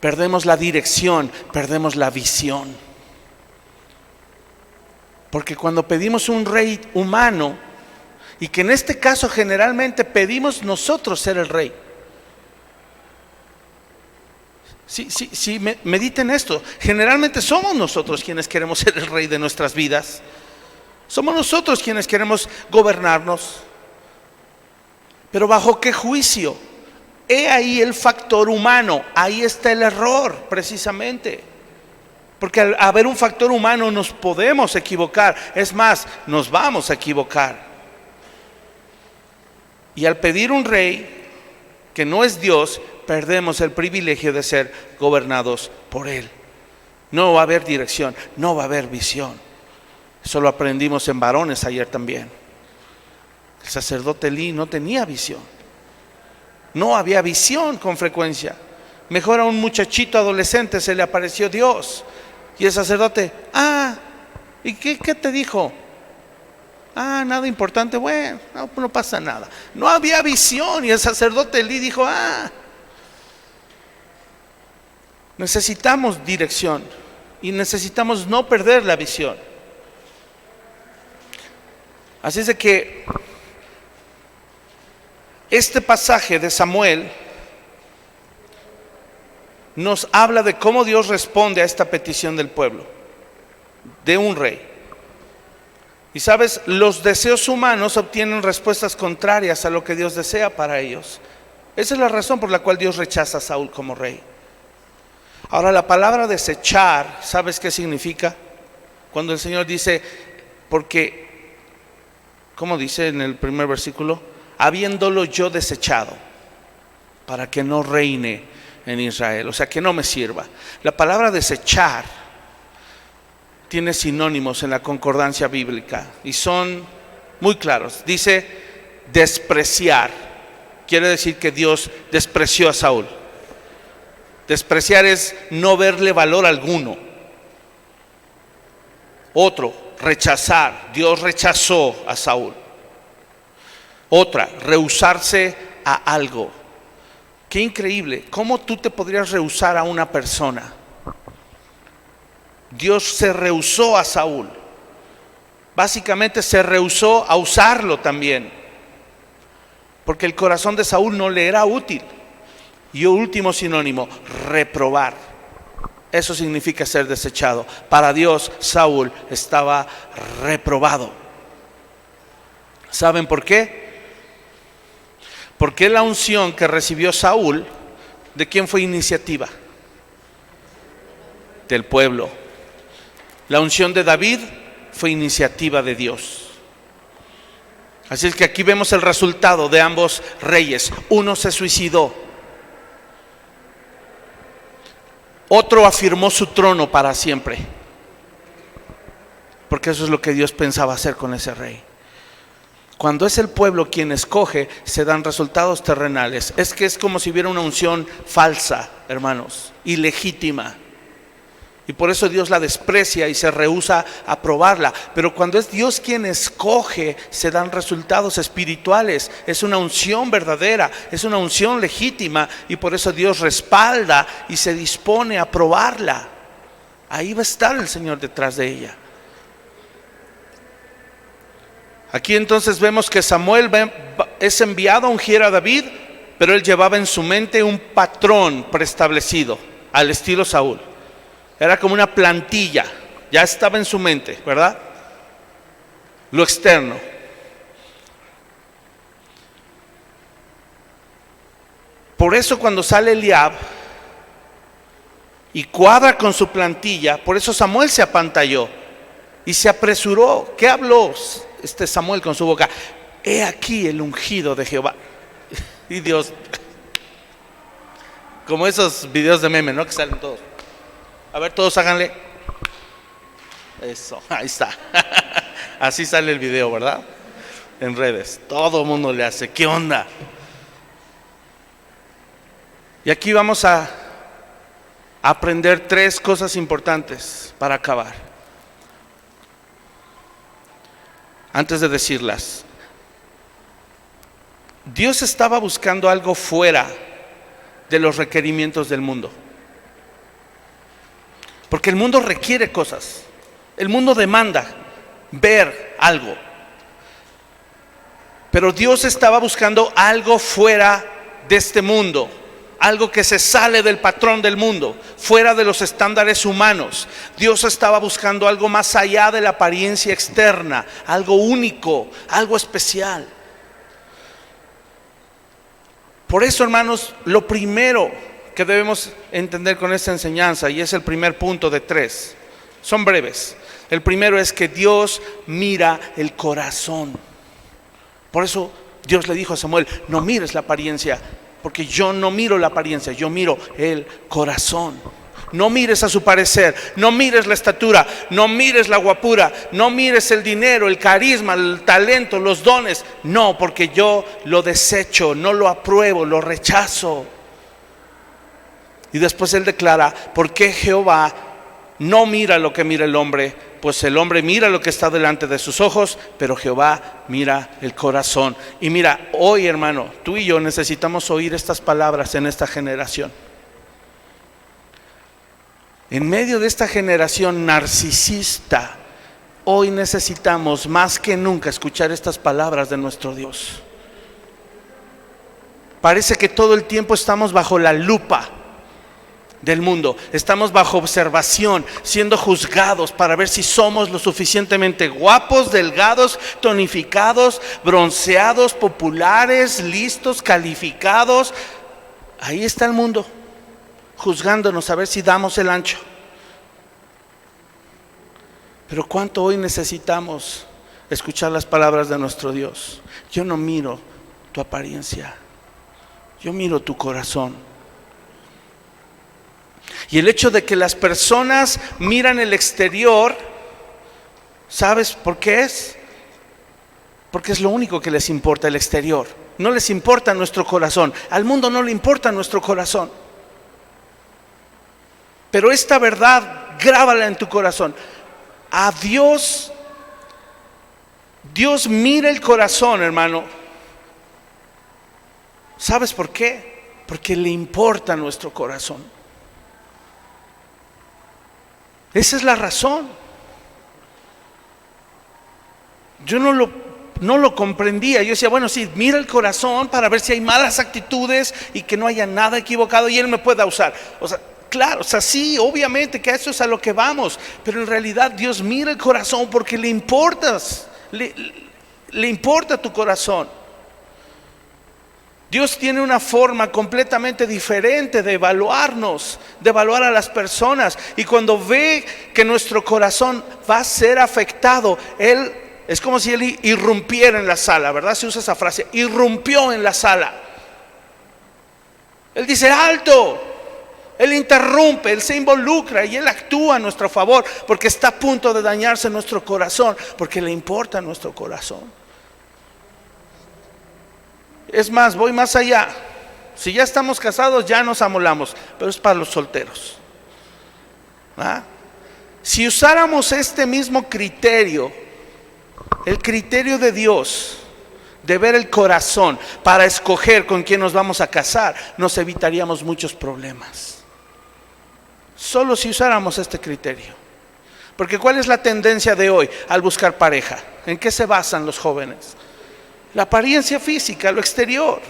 Perdemos la dirección, perdemos la visión. Porque cuando pedimos un rey humano, y que en este caso generalmente pedimos nosotros ser el rey. Sí, mediten esto. Generalmente somos nosotros quienes queremos ser el rey de nuestras vidas. Somos nosotros quienes queremos gobernarnos. Pero ¿bajo qué juicio? He ahí el factor humano. Ahí está el error, precisamente. Porque al haber un factor humano nos podemos equivocar. Es más, nos vamos a equivocar. Y al pedir un rey que no es Dios, perdemos el privilegio de ser gobernados por Él. No va a haber dirección, no va a haber visión. Eso lo aprendimos en varones ayer también. El sacerdote Elí no tenía visión. No había visión con frecuencia. Mejor a un muchachito adolescente se le apareció Dios. Y el sacerdote, ¿y qué te dijo? Nada importante. Bueno, no pasa nada. No había visión. Y el sacerdote Elí dijo, necesitamos dirección. Y necesitamos no perder la visión. Así es de que este pasaje de Samuel nos habla de cómo Dios responde a esta petición del pueblo, de un rey. Y sabes, los deseos humanos obtienen respuestas contrarias a lo que Dios desea para ellos. Esa es la razón por la cual Dios rechaza a Saúl como rey. Ahora, la palabra desechar, ¿sabes qué significa? Cuando el Señor dice, porque, ¿cómo dice en el primer versículo? Habiéndolo yo desechado, para que no reine en Israel, o sea, que no me sirva. La palabra desechar tiene sinónimos en la concordancia bíblica y son muy claros. Dice despreciar, quiere decir que Dios despreció a Saúl. Despreciar es no verle valor alguno. Otro, rechazar, Dios rechazó a Saúl. Otra, rehusarse a algo. Qué increíble, ¿cómo tú te podrías rehusar a una persona? Dios se rehusó a Saúl. Básicamente se rehusó a usarlo también, porque el corazón de Saúl no le era útil. Y último sinónimo, reprobar. Eso significa ser desechado. Para Dios, Saúl estaba reprobado. ¿Saben por qué? Porque la unción que recibió Saúl, ¿de quién fue iniciativa? Del pueblo. La unción de David fue iniciativa de Dios. Así es que aquí vemos el resultado de ambos reyes. Uno se suicidó, otro afirmó su trono para siempre, porque eso es lo que Dios pensaba hacer con ese rey. Cuando es el pueblo quien escoge, se dan resultados terrenales. Es que es como si hubiera una unción falsa, hermanos, ilegítima. Y por eso Dios la desprecia y se rehúsa a aprobarla. Pero cuando es Dios quien escoge, se dan resultados espirituales. Es una unción verdadera, es una unción legítima. Y por eso Dios respalda y se dispone a aprobarla. Ahí va a estar el Señor detrás de ella. Aquí entonces vemos que Samuel es enviado a ungir a David, pero él llevaba en su mente un patrón preestablecido, al estilo Saúl. Era como una plantilla, ya estaba en su mente, ¿verdad? Lo externo. Por eso cuando sale Eliab y cuadra con su plantilla, por eso Samuel se apantalló y se apresuró. ¿Qué habló Samuel con su boca? He aquí el ungido de Jehová. Y Dios, como esos videos de meme, ¿no? Que salen todos. A ver, todos háganle. Eso, ahí está. Así sale el video, ¿verdad? En redes. Todo el mundo le hace. ¿Qué onda? Y aquí vamos a aprender 3 cosas importantes para acabar. Antes de decirlas, Dios estaba buscando algo fuera de los requerimientos del mundo. Porque el mundo requiere cosas. El mundo demanda ver algo. Pero Dios estaba buscando algo fuera de este mundo. Algo que se sale del patrón del mundo, fuera de los estándares humanos. Dios estaba buscando algo más allá de la apariencia externa, algo único, algo especial. Por eso, hermanos, lo primero que debemos entender con esta enseñanza, y es el primer punto de 3, son breves. El primero es que Dios mira el corazón. Por eso Dios le dijo a Samuel, no mires la apariencia, porque yo no miro la apariencia, yo miro el corazón. No mires a su parecer, no mires la estatura, no mires la guapura, no mires el dinero, el carisma, el talento, los dones. No, porque yo lo desecho, no lo apruebo, lo rechazo. Y después él declara, ¿por qué Jehová no mira lo que mira el hombre? Pues el hombre mira lo que está delante de sus ojos, pero Jehová mira el corazón. Y mira, hoy, hermano, tú y yo necesitamos oír estas palabras en esta generación. En medio de esta generación narcisista, hoy necesitamos más que nunca escuchar estas palabras de nuestro Dios. Parece que todo el tiempo estamos bajo la lupa del mundo. Estamos bajo observación, siendo juzgados para ver si somos lo suficientemente guapos, delgados, tonificados, bronceados, populares, listos, calificados. Ahí está el mundo, juzgándonos a ver si damos el ancho. Pero cuánto hoy necesitamos escuchar las palabras de nuestro Dios. Yo no miro tu apariencia, yo miro tu corazón. Y el hecho de que las personas miran el exterior, ¿sabes por qué es? Porque es lo único que les importa, el exterior. No les importa nuestro corazón. Al mundo no le importa nuestro corazón. Pero esta verdad, grábala en tu corazón. A Dios mira el corazón, hermano. ¿Sabes por qué? Porque le importa nuestro corazón. Esa es la razón. Yo no lo comprendía. Yo decía, bueno, sí, mira el corazón para ver si hay malas actitudes y que no haya nada equivocado y Él me pueda usar. O sea, claro, o sea, sí, obviamente que eso es a lo que vamos, pero en realidad Dios mira el corazón porque le importas, le importa tu corazón. Dios tiene una forma completamente diferente de evaluarnos, de evaluar a las personas. Y cuando ve que nuestro corazón va a ser afectado, Él es como si Él irrumpiera en la sala, ¿verdad? Se usa esa frase, irrumpió en la sala. Él dice, alto. Él interrumpe, Él se involucra y Él actúa a nuestro favor porque está a punto de dañarse nuestro corazón, porque le importa nuestro corazón. Es más, voy más allá. Si ya estamos casados, ya nos amolamos, pero es para los solteros. ¿Ah? Si usáramos este mismo criterio, el criterio de Dios, de ver el corazón para escoger con quién nos vamos a casar, nos evitaríamos muchos problemas. Solo si usáramos este criterio. Porque ¿cuál es la tendencia de hoy al buscar pareja? ¿En qué se basan los jóvenes? La apariencia física, lo exterior.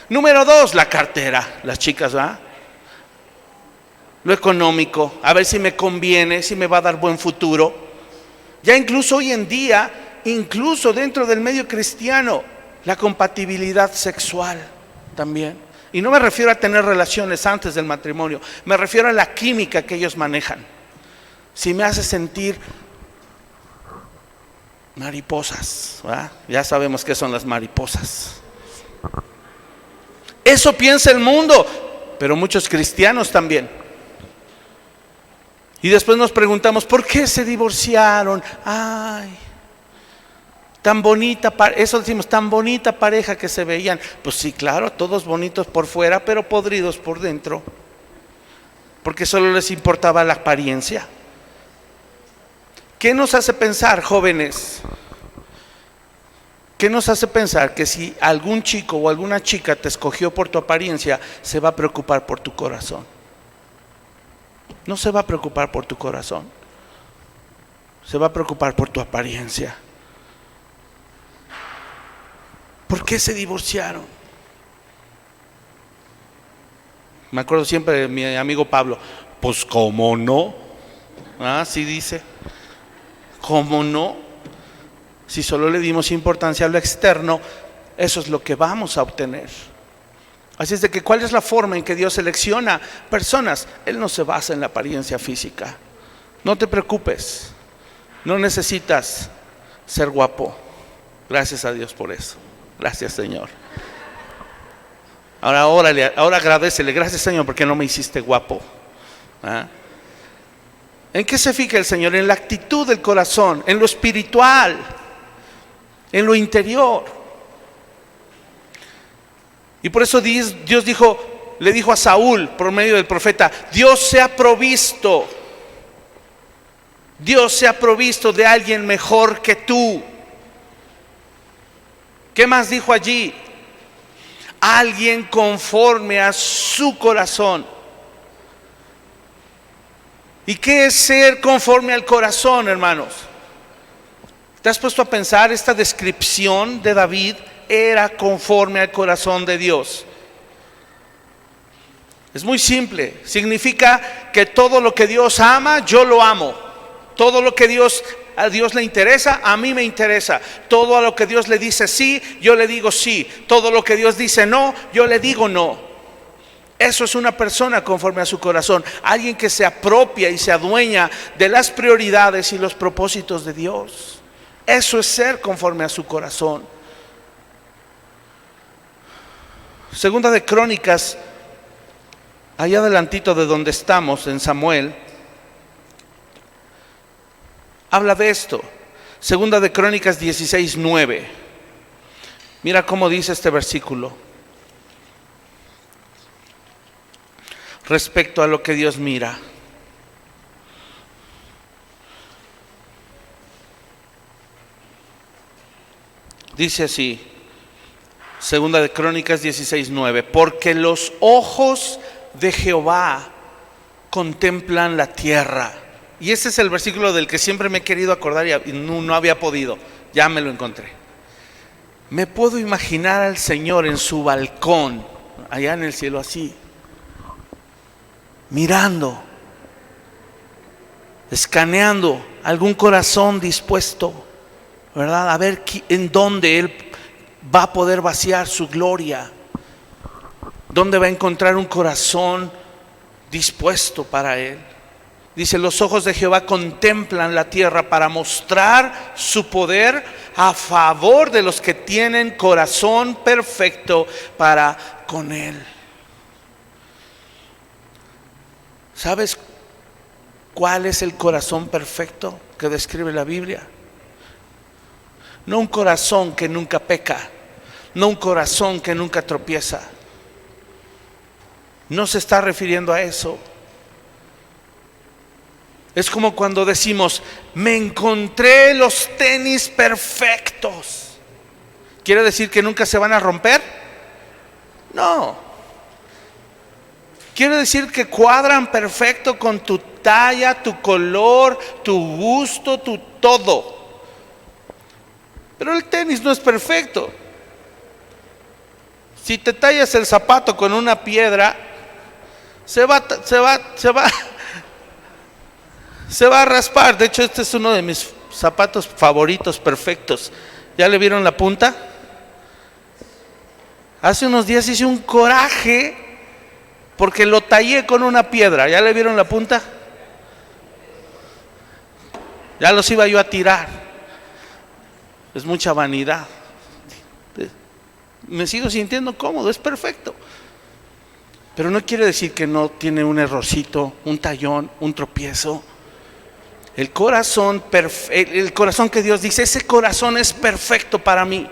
Número 2, la cartera. Las chicas, ¿verdad? Lo económico, a ver si me conviene, si me va a dar buen futuro. Ya incluso hoy en día, incluso dentro del medio cristiano, la compatibilidad sexual también. Y no me refiero a tener relaciones antes del matrimonio, me refiero a la química que ellos manejan. Si me hace sentir mariposas, ¿verdad? Ya sabemos qué son las mariposas. Eso piensa el mundo, pero muchos cristianos también. Y después nos preguntamos, ¿por qué se divorciaron? Ay, tan bonita, eso decimos, tan bonita pareja que se veían. Pues sí, claro, todos bonitos por fuera, pero podridos por dentro. Porque solo les importaba la apariencia. ¿Qué nos hace pensar, jóvenes? ¿Qué nos hace pensar que si algún chico o alguna chica te escogió por tu apariencia, se va a preocupar por tu corazón? No se va a preocupar por tu corazón, se va a preocupar por tu apariencia. ¿Por qué se divorciaron? Me acuerdo siempre de mi amigo Pablo. Pues cómo no, así dice. ¿Cómo no? Si solo le dimos importancia a lo externo, eso es lo que vamos a obtener. Así es de que, ¿cuál es la forma en que Dios selecciona personas? Él no se basa en la apariencia física. No te preocupes, no necesitas ser guapo. Gracias a Dios por eso. Gracias, Señor. Ahora órale, ahora agradécele. Gracias, Señor, porque no me hiciste guapo. ¿Ah? ¿En qué se fija el Señor? En la actitud del corazón, en lo espiritual, en lo interior. Y por eso Dios le dijo a Saúl por medio del profeta: Dios se ha provisto de alguien mejor que tú. ¿Qué más dijo allí? Alguien conforme a su corazón. ¿Y qué es ser conforme al corazón, hermanos? ¿Te has puesto a pensar? Esta descripción de David era conforme al corazón de Dios. Es muy simple. Significa que todo lo que Dios ama, yo lo amo. Todo lo que a Dios le interesa, a mí me interesa. Todo a lo que Dios le dice sí, yo le digo sí. Todo lo que Dios dice no, yo le digo no. Eso es una persona conforme a su corazón. Alguien que se apropia y se adueña de las prioridades y los propósitos de Dios. Eso es ser conforme a su corazón. Segunda de Crónicas, allá adelantito de donde estamos, en Samuel, habla de esto. Segunda de Crónicas 16:9. Mira cómo dice este versículo respecto a lo que Dios mira. Dice así, Segunda de Crónicas 16:9, porque los ojos de Jehová contemplan la tierra. Y ese es el versículo del que siempre me he querido acordar y no había podido. Ya me lo encontré. Me puedo imaginar al Señor en su balcón, allá en el cielo así, mirando, escaneando algún corazón dispuesto, ¿verdad? A ver en dónde Él va a poder vaciar su gloria, dónde va a encontrar un corazón dispuesto para Él. Dice, los ojos de Jehová contemplan la tierra para mostrar su poder a favor de los que tienen corazón perfecto para con Él. ¿Sabes cuál es el corazón perfecto que describe la Biblia? No un corazón que nunca peca, no un corazón que nunca tropieza. No se está refiriendo a eso. Es como cuando decimos, me encontré los tenis perfectos. ¿Quiere decir que nunca se van a romper? No. Quiere decir que cuadran perfecto con tu talla, tu color, tu gusto, tu todo. Pero el tenis no es perfecto. Si te tallas el zapato con una piedra, se va a raspar. De hecho, este es uno de mis zapatos favoritos, perfectos. ¿Ya le vieron la punta? Hace unos días hice un coraje porque lo tallé con una piedra. ¿Ya le vieron la punta? Ya los iba yo a tirar. Es mucha vanidad. Me sigo sintiendo cómodo, es perfecto. Pero no quiere decir que no tiene un errorcito, un tallón, un tropiezo. El corazón que Dios dice, ese corazón es perfecto para mí.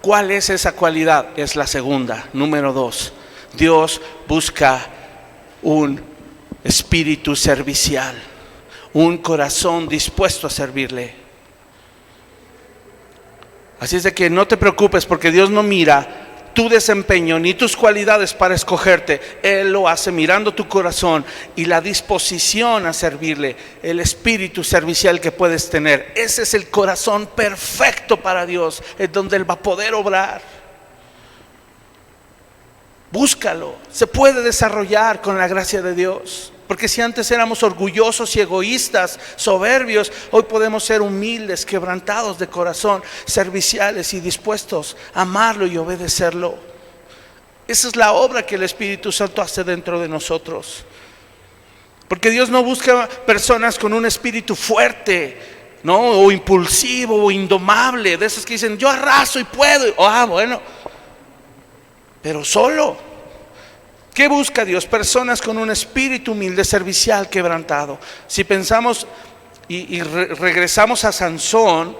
¿Cuál es esa cualidad? Es la segunda, número 2. Dios busca un espíritu servicial, un corazón dispuesto a servirle. Así es de que no te preocupes, porque Dios no mira tu desempeño ni tus cualidades para escogerte. Él lo hace mirando tu corazón y la disposición a servirle, el espíritu servicial que puedes tener. Ese es el corazón perfecto para Dios, es donde Él va a poder obrar. Búscalo, se puede desarrollar con la gracia de Dios. Porque si antes éramos orgullosos y egoístas, soberbios, hoy podemos ser humildes, quebrantados de corazón, serviciales y dispuestos a amarlo y obedecerlo. Esa es la obra que el Espíritu Santo hace dentro de nosotros. Porque Dios no busca personas con un espíritu fuerte, ¿no? O impulsivo o indomable, de esos que dicen, yo arraso y puedo. Bueno, pero solo. ¿Qué busca Dios? Personas con un espíritu humilde, servicial, quebrantado. Si pensamos y regresamos a Sansón,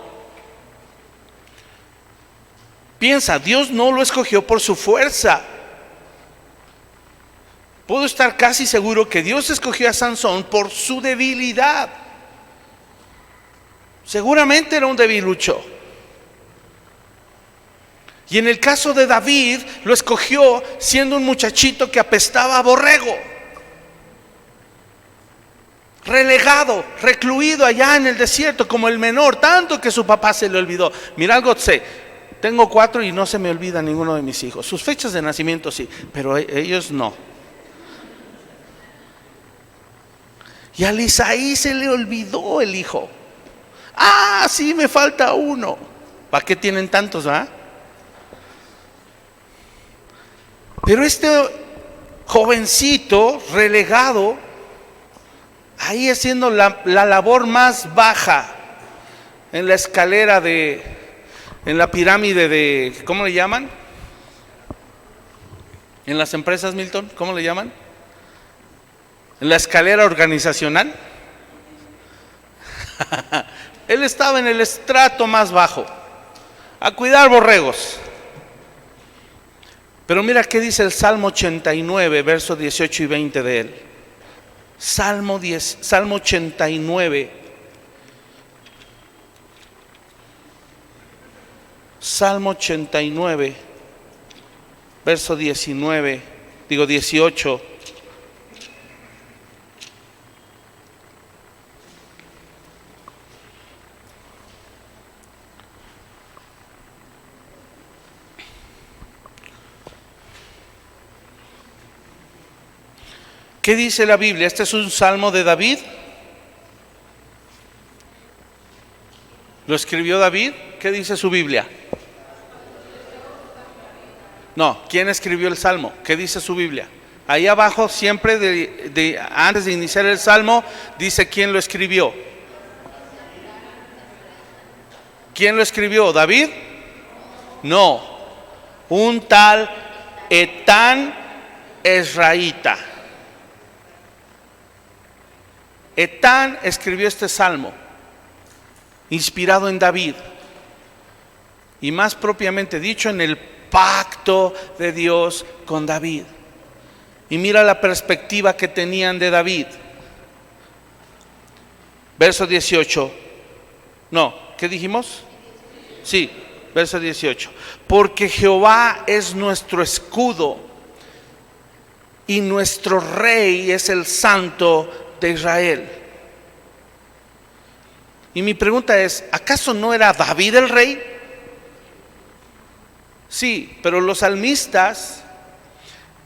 piensa, Dios no lo escogió por su fuerza. Puedo estar casi seguro que Dios escogió a Sansón por su debilidad. Seguramente era un debilucho. Y en el caso de David, lo escogió siendo un muchachito que apestaba a borrego, relegado, recluido allá en el desierto como el menor, tanto que su papá se le olvidó. Mira algo, Tengo 4 y no se me olvida ninguno de mis hijos. Sus fechas de nacimiento sí, pero ellos no. Y a Isaí se le olvidó el hijo. Ah, sí, me falta uno. ¿Para qué tienen tantos, ah? Pero este jovencito relegado, ahí haciendo la labor más baja en la escalera en la pirámide de, ¿cómo le llaman? En las empresas, Milton, ¿cómo le llaman? En la escalera organizacional. Él estaba en el estrato más bajo, a cuidar borregos. Pero mira qué dice el Salmo 89, versos 18 y 20 de él. Salmo 89. Salmo 89, verso 18. ¿Qué dice la Biblia? Este es un salmo de David. ¿Lo escribió David? ¿Qué dice su Biblia? No, ¿quién escribió el salmo? ¿Qué dice su Biblia? Ahí abajo siempre, antes de iniciar el salmo, dice quién lo escribió. ¿Quién lo escribió? ¿David? No, un tal Etán Ezraíta. Etán escribió este salmo, inspirado en David, y más propiamente dicho en el pacto de Dios con David. Y mira la perspectiva que tenían de David. Verso 18. No, ¿qué dijimos? Sí, verso 18. Porque Jehová es nuestro escudo y nuestro rey es el Santo de Israel. Y mi pregunta es, ¿acaso no era David el rey? Sí, pero los salmistas,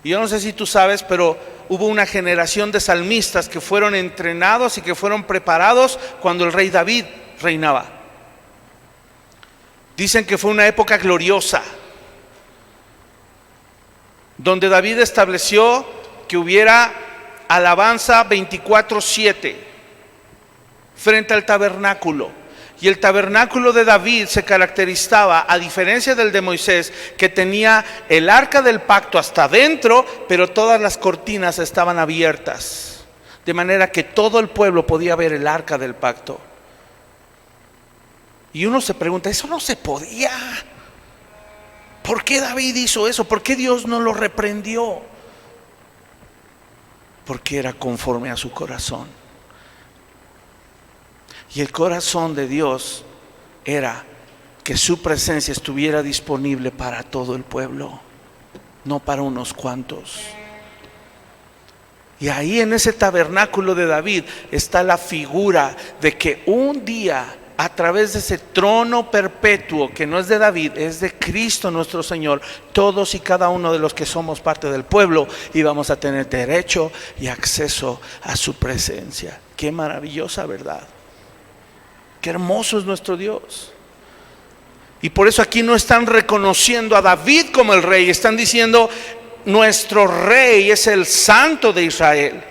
y yo no sé si tú sabes, pero hubo una generación de salmistas que fueron entrenados y que fueron preparados cuando el rey David reinaba. Dicen que fue una época gloriosa, donde David estableció que hubiera alabanza 24/7 frente al tabernáculo. Y el tabernáculo de David se caracterizaba, a diferencia del de Moisés, que tenía el arca del pacto hasta adentro, pero todas las cortinas estaban abiertas, de manera que todo el pueblo podía ver el arca del pacto. Y uno se pregunta, ¿eso no se podía? ¿Por qué David hizo eso? ¿Por qué Dios no lo reprendió? Porque era conforme a su corazón. Y el corazón de Dios era que su presencia estuviera disponible para todo el pueblo, no para unos cuantos. Y ahí en ese tabernáculo de David está la figura de que un día, a través de ese trono perpetuo que no es de David, es de Cristo nuestro Señor, todos y cada uno de los que somos parte del pueblo íbamos a tener derecho y acceso a su presencia. Qué maravillosa verdad. Qué hermoso es nuestro Dios. Y por eso aquí no están reconociendo a David como el rey, están diciendo nuestro rey es el Santo de Israel.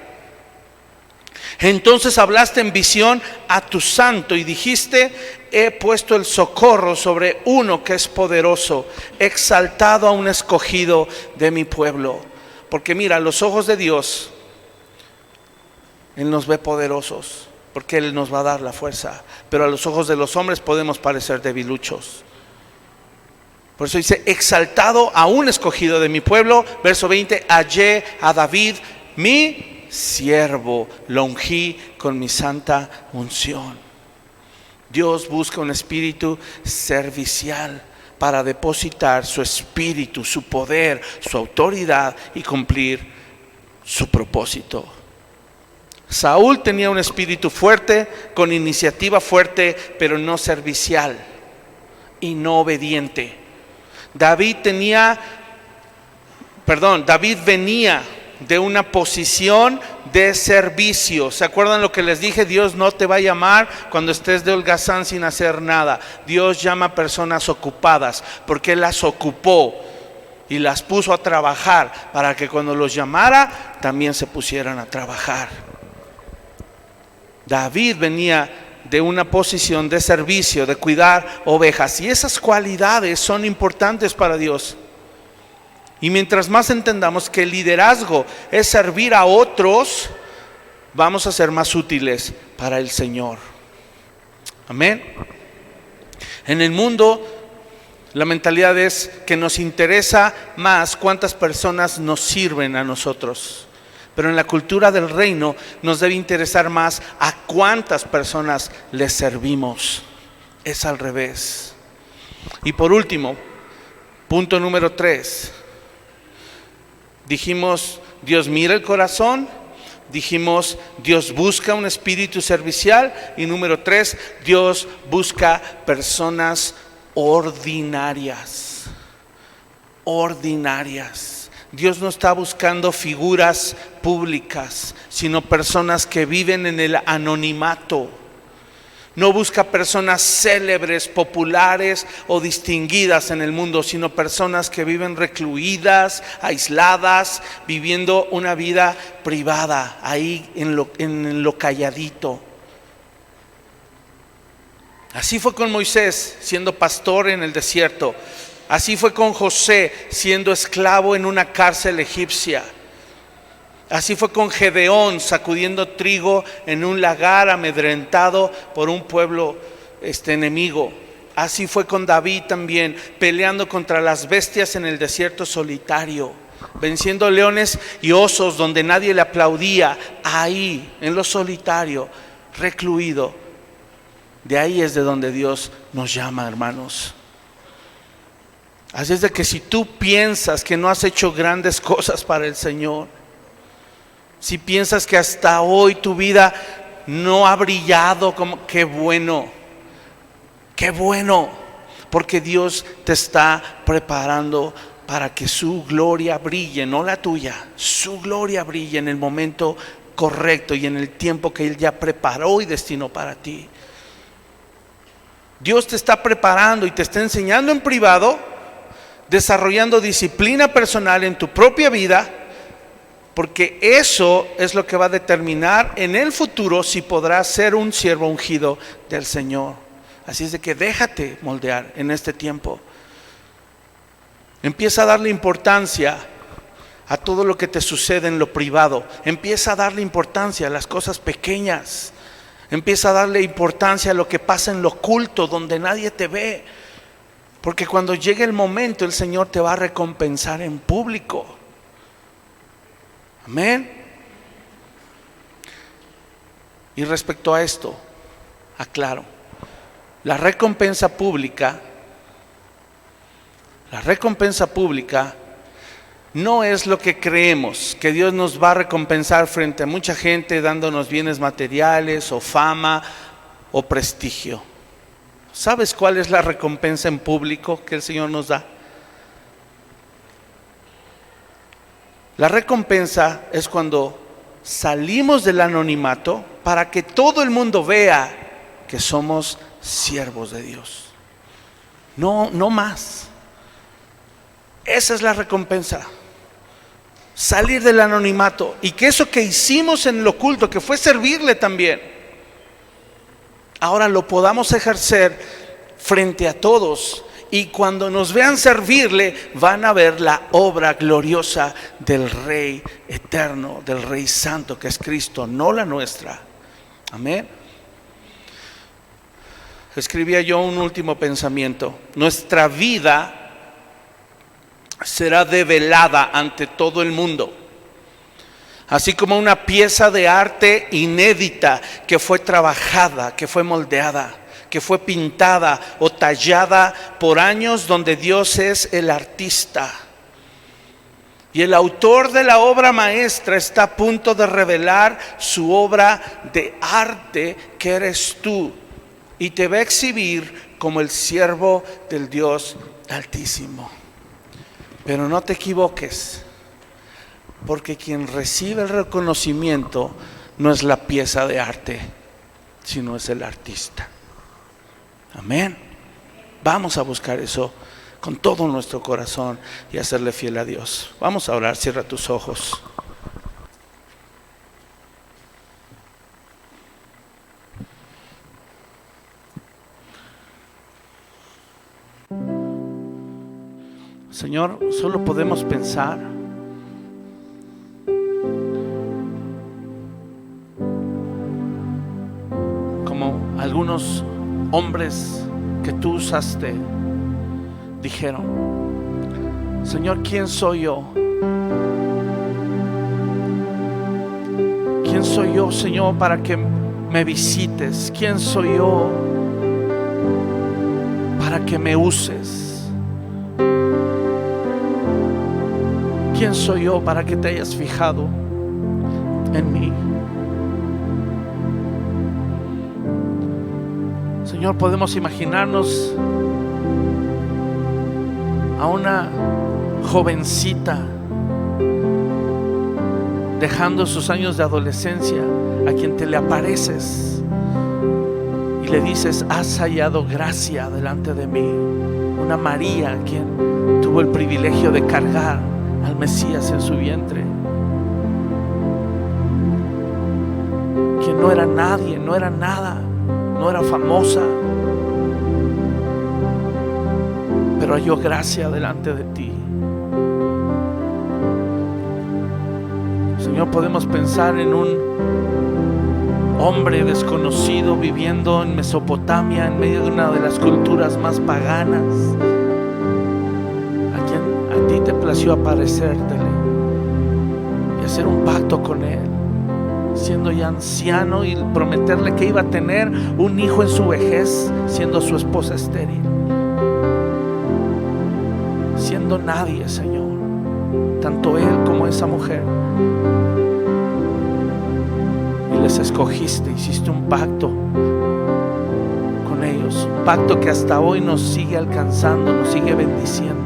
Entonces hablaste en visión a tu santo y dijiste, he puesto el socorro sobre uno que es poderoso, exaltado a un escogido de mi pueblo. Porque mira, a los ojos de Dios, Él nos ve poderosos, porque Él nos va a dar la fuerza. Pero a los ojos de los hombres podemos parecer debiluchos. Por eso dice, exaltado a un escogido de mi pueblo. Verso 20, hallé a David mi siervo, lo ungí con mi santa unción. Dios busca un espíritu servicial para depositar su espíritu, su poder, su autoridad y cumplir su propósito. Saúl tenía un espíritu fuerte, con iniciativa fuerte, pero no servicial y no obediente. David venía de una posición de servicio. ¿Se acuerdan lo que les dije? Dios no te va a llamar cuando estés de holgazán sin hacer nada. Dios llama a personas ocupadas, porque Él las ocupó y las puso a trabajar para que cuando los llamara también se pusieran a trabajar. David venía de una posición de servicio, de cuidar ovejas, y esas cualidades son importantes para Dios. Y mientras más entendamos que el liderazgo es servir a otros, vamos a ser más útiles para el Señor. Amén. En el mundo, la mentalidad es que nos interesa más cuántas personas nos sirven a nosotros. Pero en la cultura del reino nos debe interesar más a cuántas personas les servimos. Es al revés. Y por último, punto número 3. Dijimos, Dios mira el corazón. Dijimos, Dios busca un espíritu servicial. Y número 3, Dios busca personas ordinarias. Ordinarias. Dios no está buscando figuras públicas, sino personas que viven en el anonimato. No busca personas célebres, populares o distinguidas en el mundo, sino personas que viven recluidas, aisladas, viviendo una vida privada, ahí en lo calladito. Así fue con Moisés, siendo pastor en el desierto. Así fue con José, siendo esclavo en una cárcel egipcia. Así fue con Gedeón, sacudiendo trigo en un lagar, amedrentado por un pueblo enemigo. Así fue con David también, peleando contra las bestias en el desierto solitario, venciendo leones y osos donde nadie le aplaudía, ahí, en lo solitario, recluido. De ahí es de donde Dios nos llama, hermanos. Así es de que si tú piensas que no has hecho grandes cosas para el Señor, si piensas que hasta hoy tu vida no ha brillado, qué bueno, porque Dios te está preparando para que su gloria brille, no la tuya, su gloria brille en el momento correcto y en el tiempo que Él ya preparó y destinó para ti. Dios te está preparando y te está enseñando en privado, desarrollando disciplina personal en tu propia vida, porque eso es lo que va a determinar en el futuro si podrás ser un siervo ungido del Señor. Así es de que déjate moldear en este tiempo. Empieza a darle importancia a todo lo que te sucede en lo privado. Empieza a darle importancia a las cosas pequeñas. Empieza a darle importancia a lo que pasa en lo oculto, donde nadie te ve. Porque cuando llegue el momento, el Señor te va a recompensar en público. Amén. Y respecto a esto, aclaro, la recompensa pública no es lo que creemos, que Dios nos va a recompensar frente a mucha gente dándonos bienes materiales o fama o prestigio. ¿Sabes cuál es la recompensa en público que el Señor nos da? La recompensa es cuando salimos del anonimato para que todo el mundo vea que somos siervos de Dios. No más. Esa es la recompensa. Salir del anonimato y que eso que hicimos en lo oculto, que fue servirle también, ahora lo podamos ejercer frente a todos. Y cuando nos vean servirle, van a ver la obra gloriosa del Rey eterno, del Rey santo que es Cristo, no la nuestra. Amén. Escribía yo un último pensamiento. Nuestra vida será develada ante todo el mundo, así como una pieza de arte inédita que fue trabajada, que fue moldeada, que fue pintada o tallada por años, donde Dios es el artista. Y el autor de la obra maestra está a punto de revelar su obra de arte, que eres tú, y te va a exhibir como el siervo del Dios Altísimo. Pero no te equivoques, porque quien recibe el reconocimiento no es la pieza de arte, sino es el artista. Amén. Vamos a buscar eso con todo nuestro corazón y a serle fiel a Dios. Vamos a orar. Cierra tus ojos. Señor, solo podemos pensar como algunos hombres que tú usaste dijeron: Señor, ¿quién soy yo? ¿Quién soy yo, Señor, para que me visites? ¿Quién soy yo para que me uses? ¿Quién soy yo para que te hayas fijado en mí? Señor, podemos imaginarnos a una jovencita dejando sus años de adolescencia, a quien te le apareces y le dices: has hallado gracia delante de mí. Una María, quien tuvo el privilegio de cargar al Mesías en su vientre, quien no era nadie, no era nada, no era famosa, pero halló gracia delante de ti. Señor, podemos pensar en un hombre desconocido viviendo en Mesopotamia, en medio de una de las culturas más paganas, a quien a ti te plació aparecértele y hacer un pacto con él, siendo ya anciano, y prometerle que iba a tener un hijo en su vejez, siendo su esposa estéril, siendo nadie, Señor, tanto él como esa mujer. Y les escogiste, hiciste un pacto con ellos, un pacto que hasta hoy nos sigue alcanzando, nos sigue bendiciendo.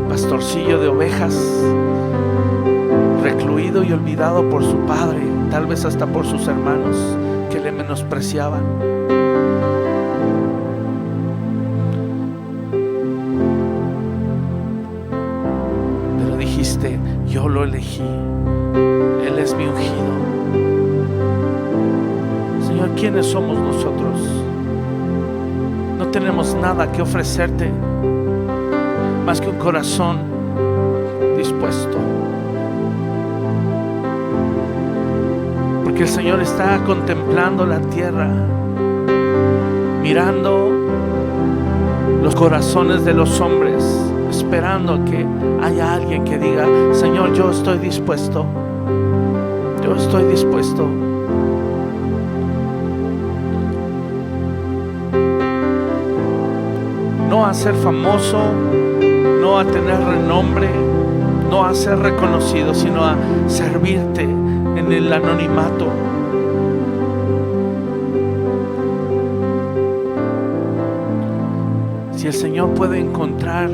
Pastorcillo de ovejas, recluido y olvidado por su padre, tal vez hasta por sus hermanos que le menospreciaban. Pero dijiste: yo lo elegí, Él es mi ungido. Señor, ¿quiénes somos nosotros? No tenemos nada que ofrecerte más que un corazón dispuesto, porque el Señor está contemplando la tierra, mirando los corazones de los hombres, esperando que haya alguien que diga: Señor, yo estoy dispuesto, yo estoy dispuesto. No a ser famoso, no a tener renombre, no a ser reconocido, sino a servirte en el anonimato. Si el Señor puede encontrar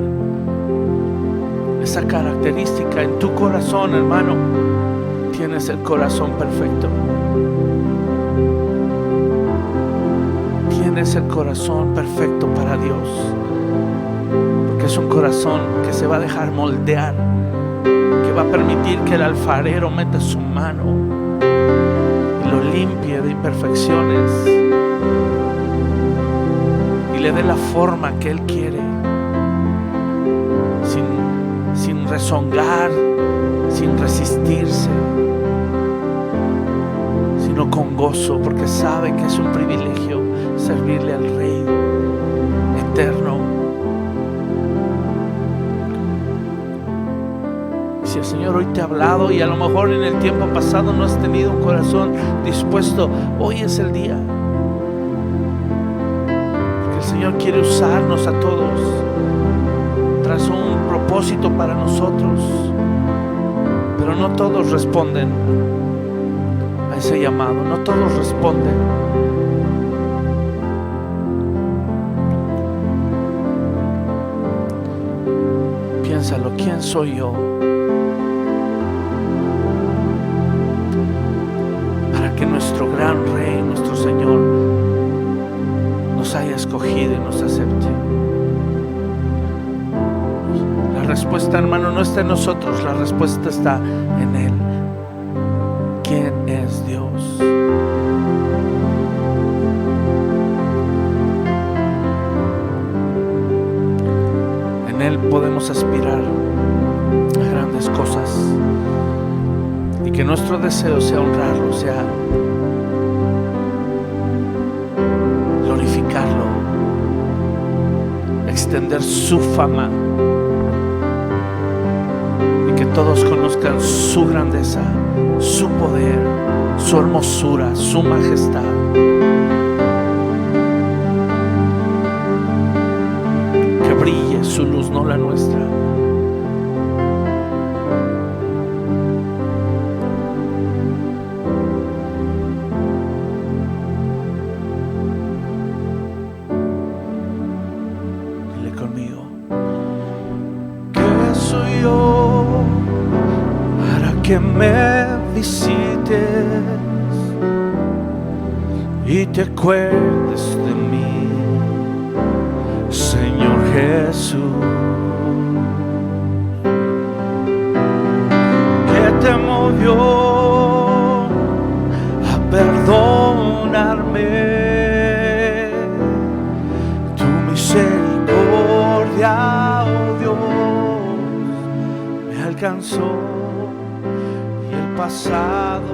esa característica en tu corazón, hermano, tienes el corazón perfecto. Tienes el corazón perfecto para Dios, porque es un corazón que se va a dejar moldear, que va a permitir que el alfarero meta su mano y lo limpie de imperfecciones y le dé la forma que Él quiere, sin rezongar, sin resistirse, sino con gozo, porque sabe que es un privilegio servirle al Rey eterno. Si el Señor hoy te ha hablado y a lo mejor en el tiempo pasado no has tenido un corazón dispuesto, hoy es el día, porque el Señor quiere usarnos a todos, trazó un propósito para nosotros, pero no todos responden a ese llamado, no todos responden. Piénsalo, ¿quién soy yo para que nuestro gran Rey, nuestro Señor, nos haya escogido y nos acepte? La respuesta, hermano, no está en nosotros, la respuesta está en Él. ¿Quién es Dios? En Él podemos aspirar a grandes cosas y que nuestro deseo sea honrarlo, sea glorificarlo, extender su fama y que todos conozcan su grandeza, su poder, su hermosura, su majestad. Que brille su luz, no la nuestra. Dile conmigo: ¿qué soy yo para que me visites y te acuerdes de mí, Señor Jesús? ¿Qué te movió a perdonarme? Tu misericordia, oh Dios, me alcanzó y el pasado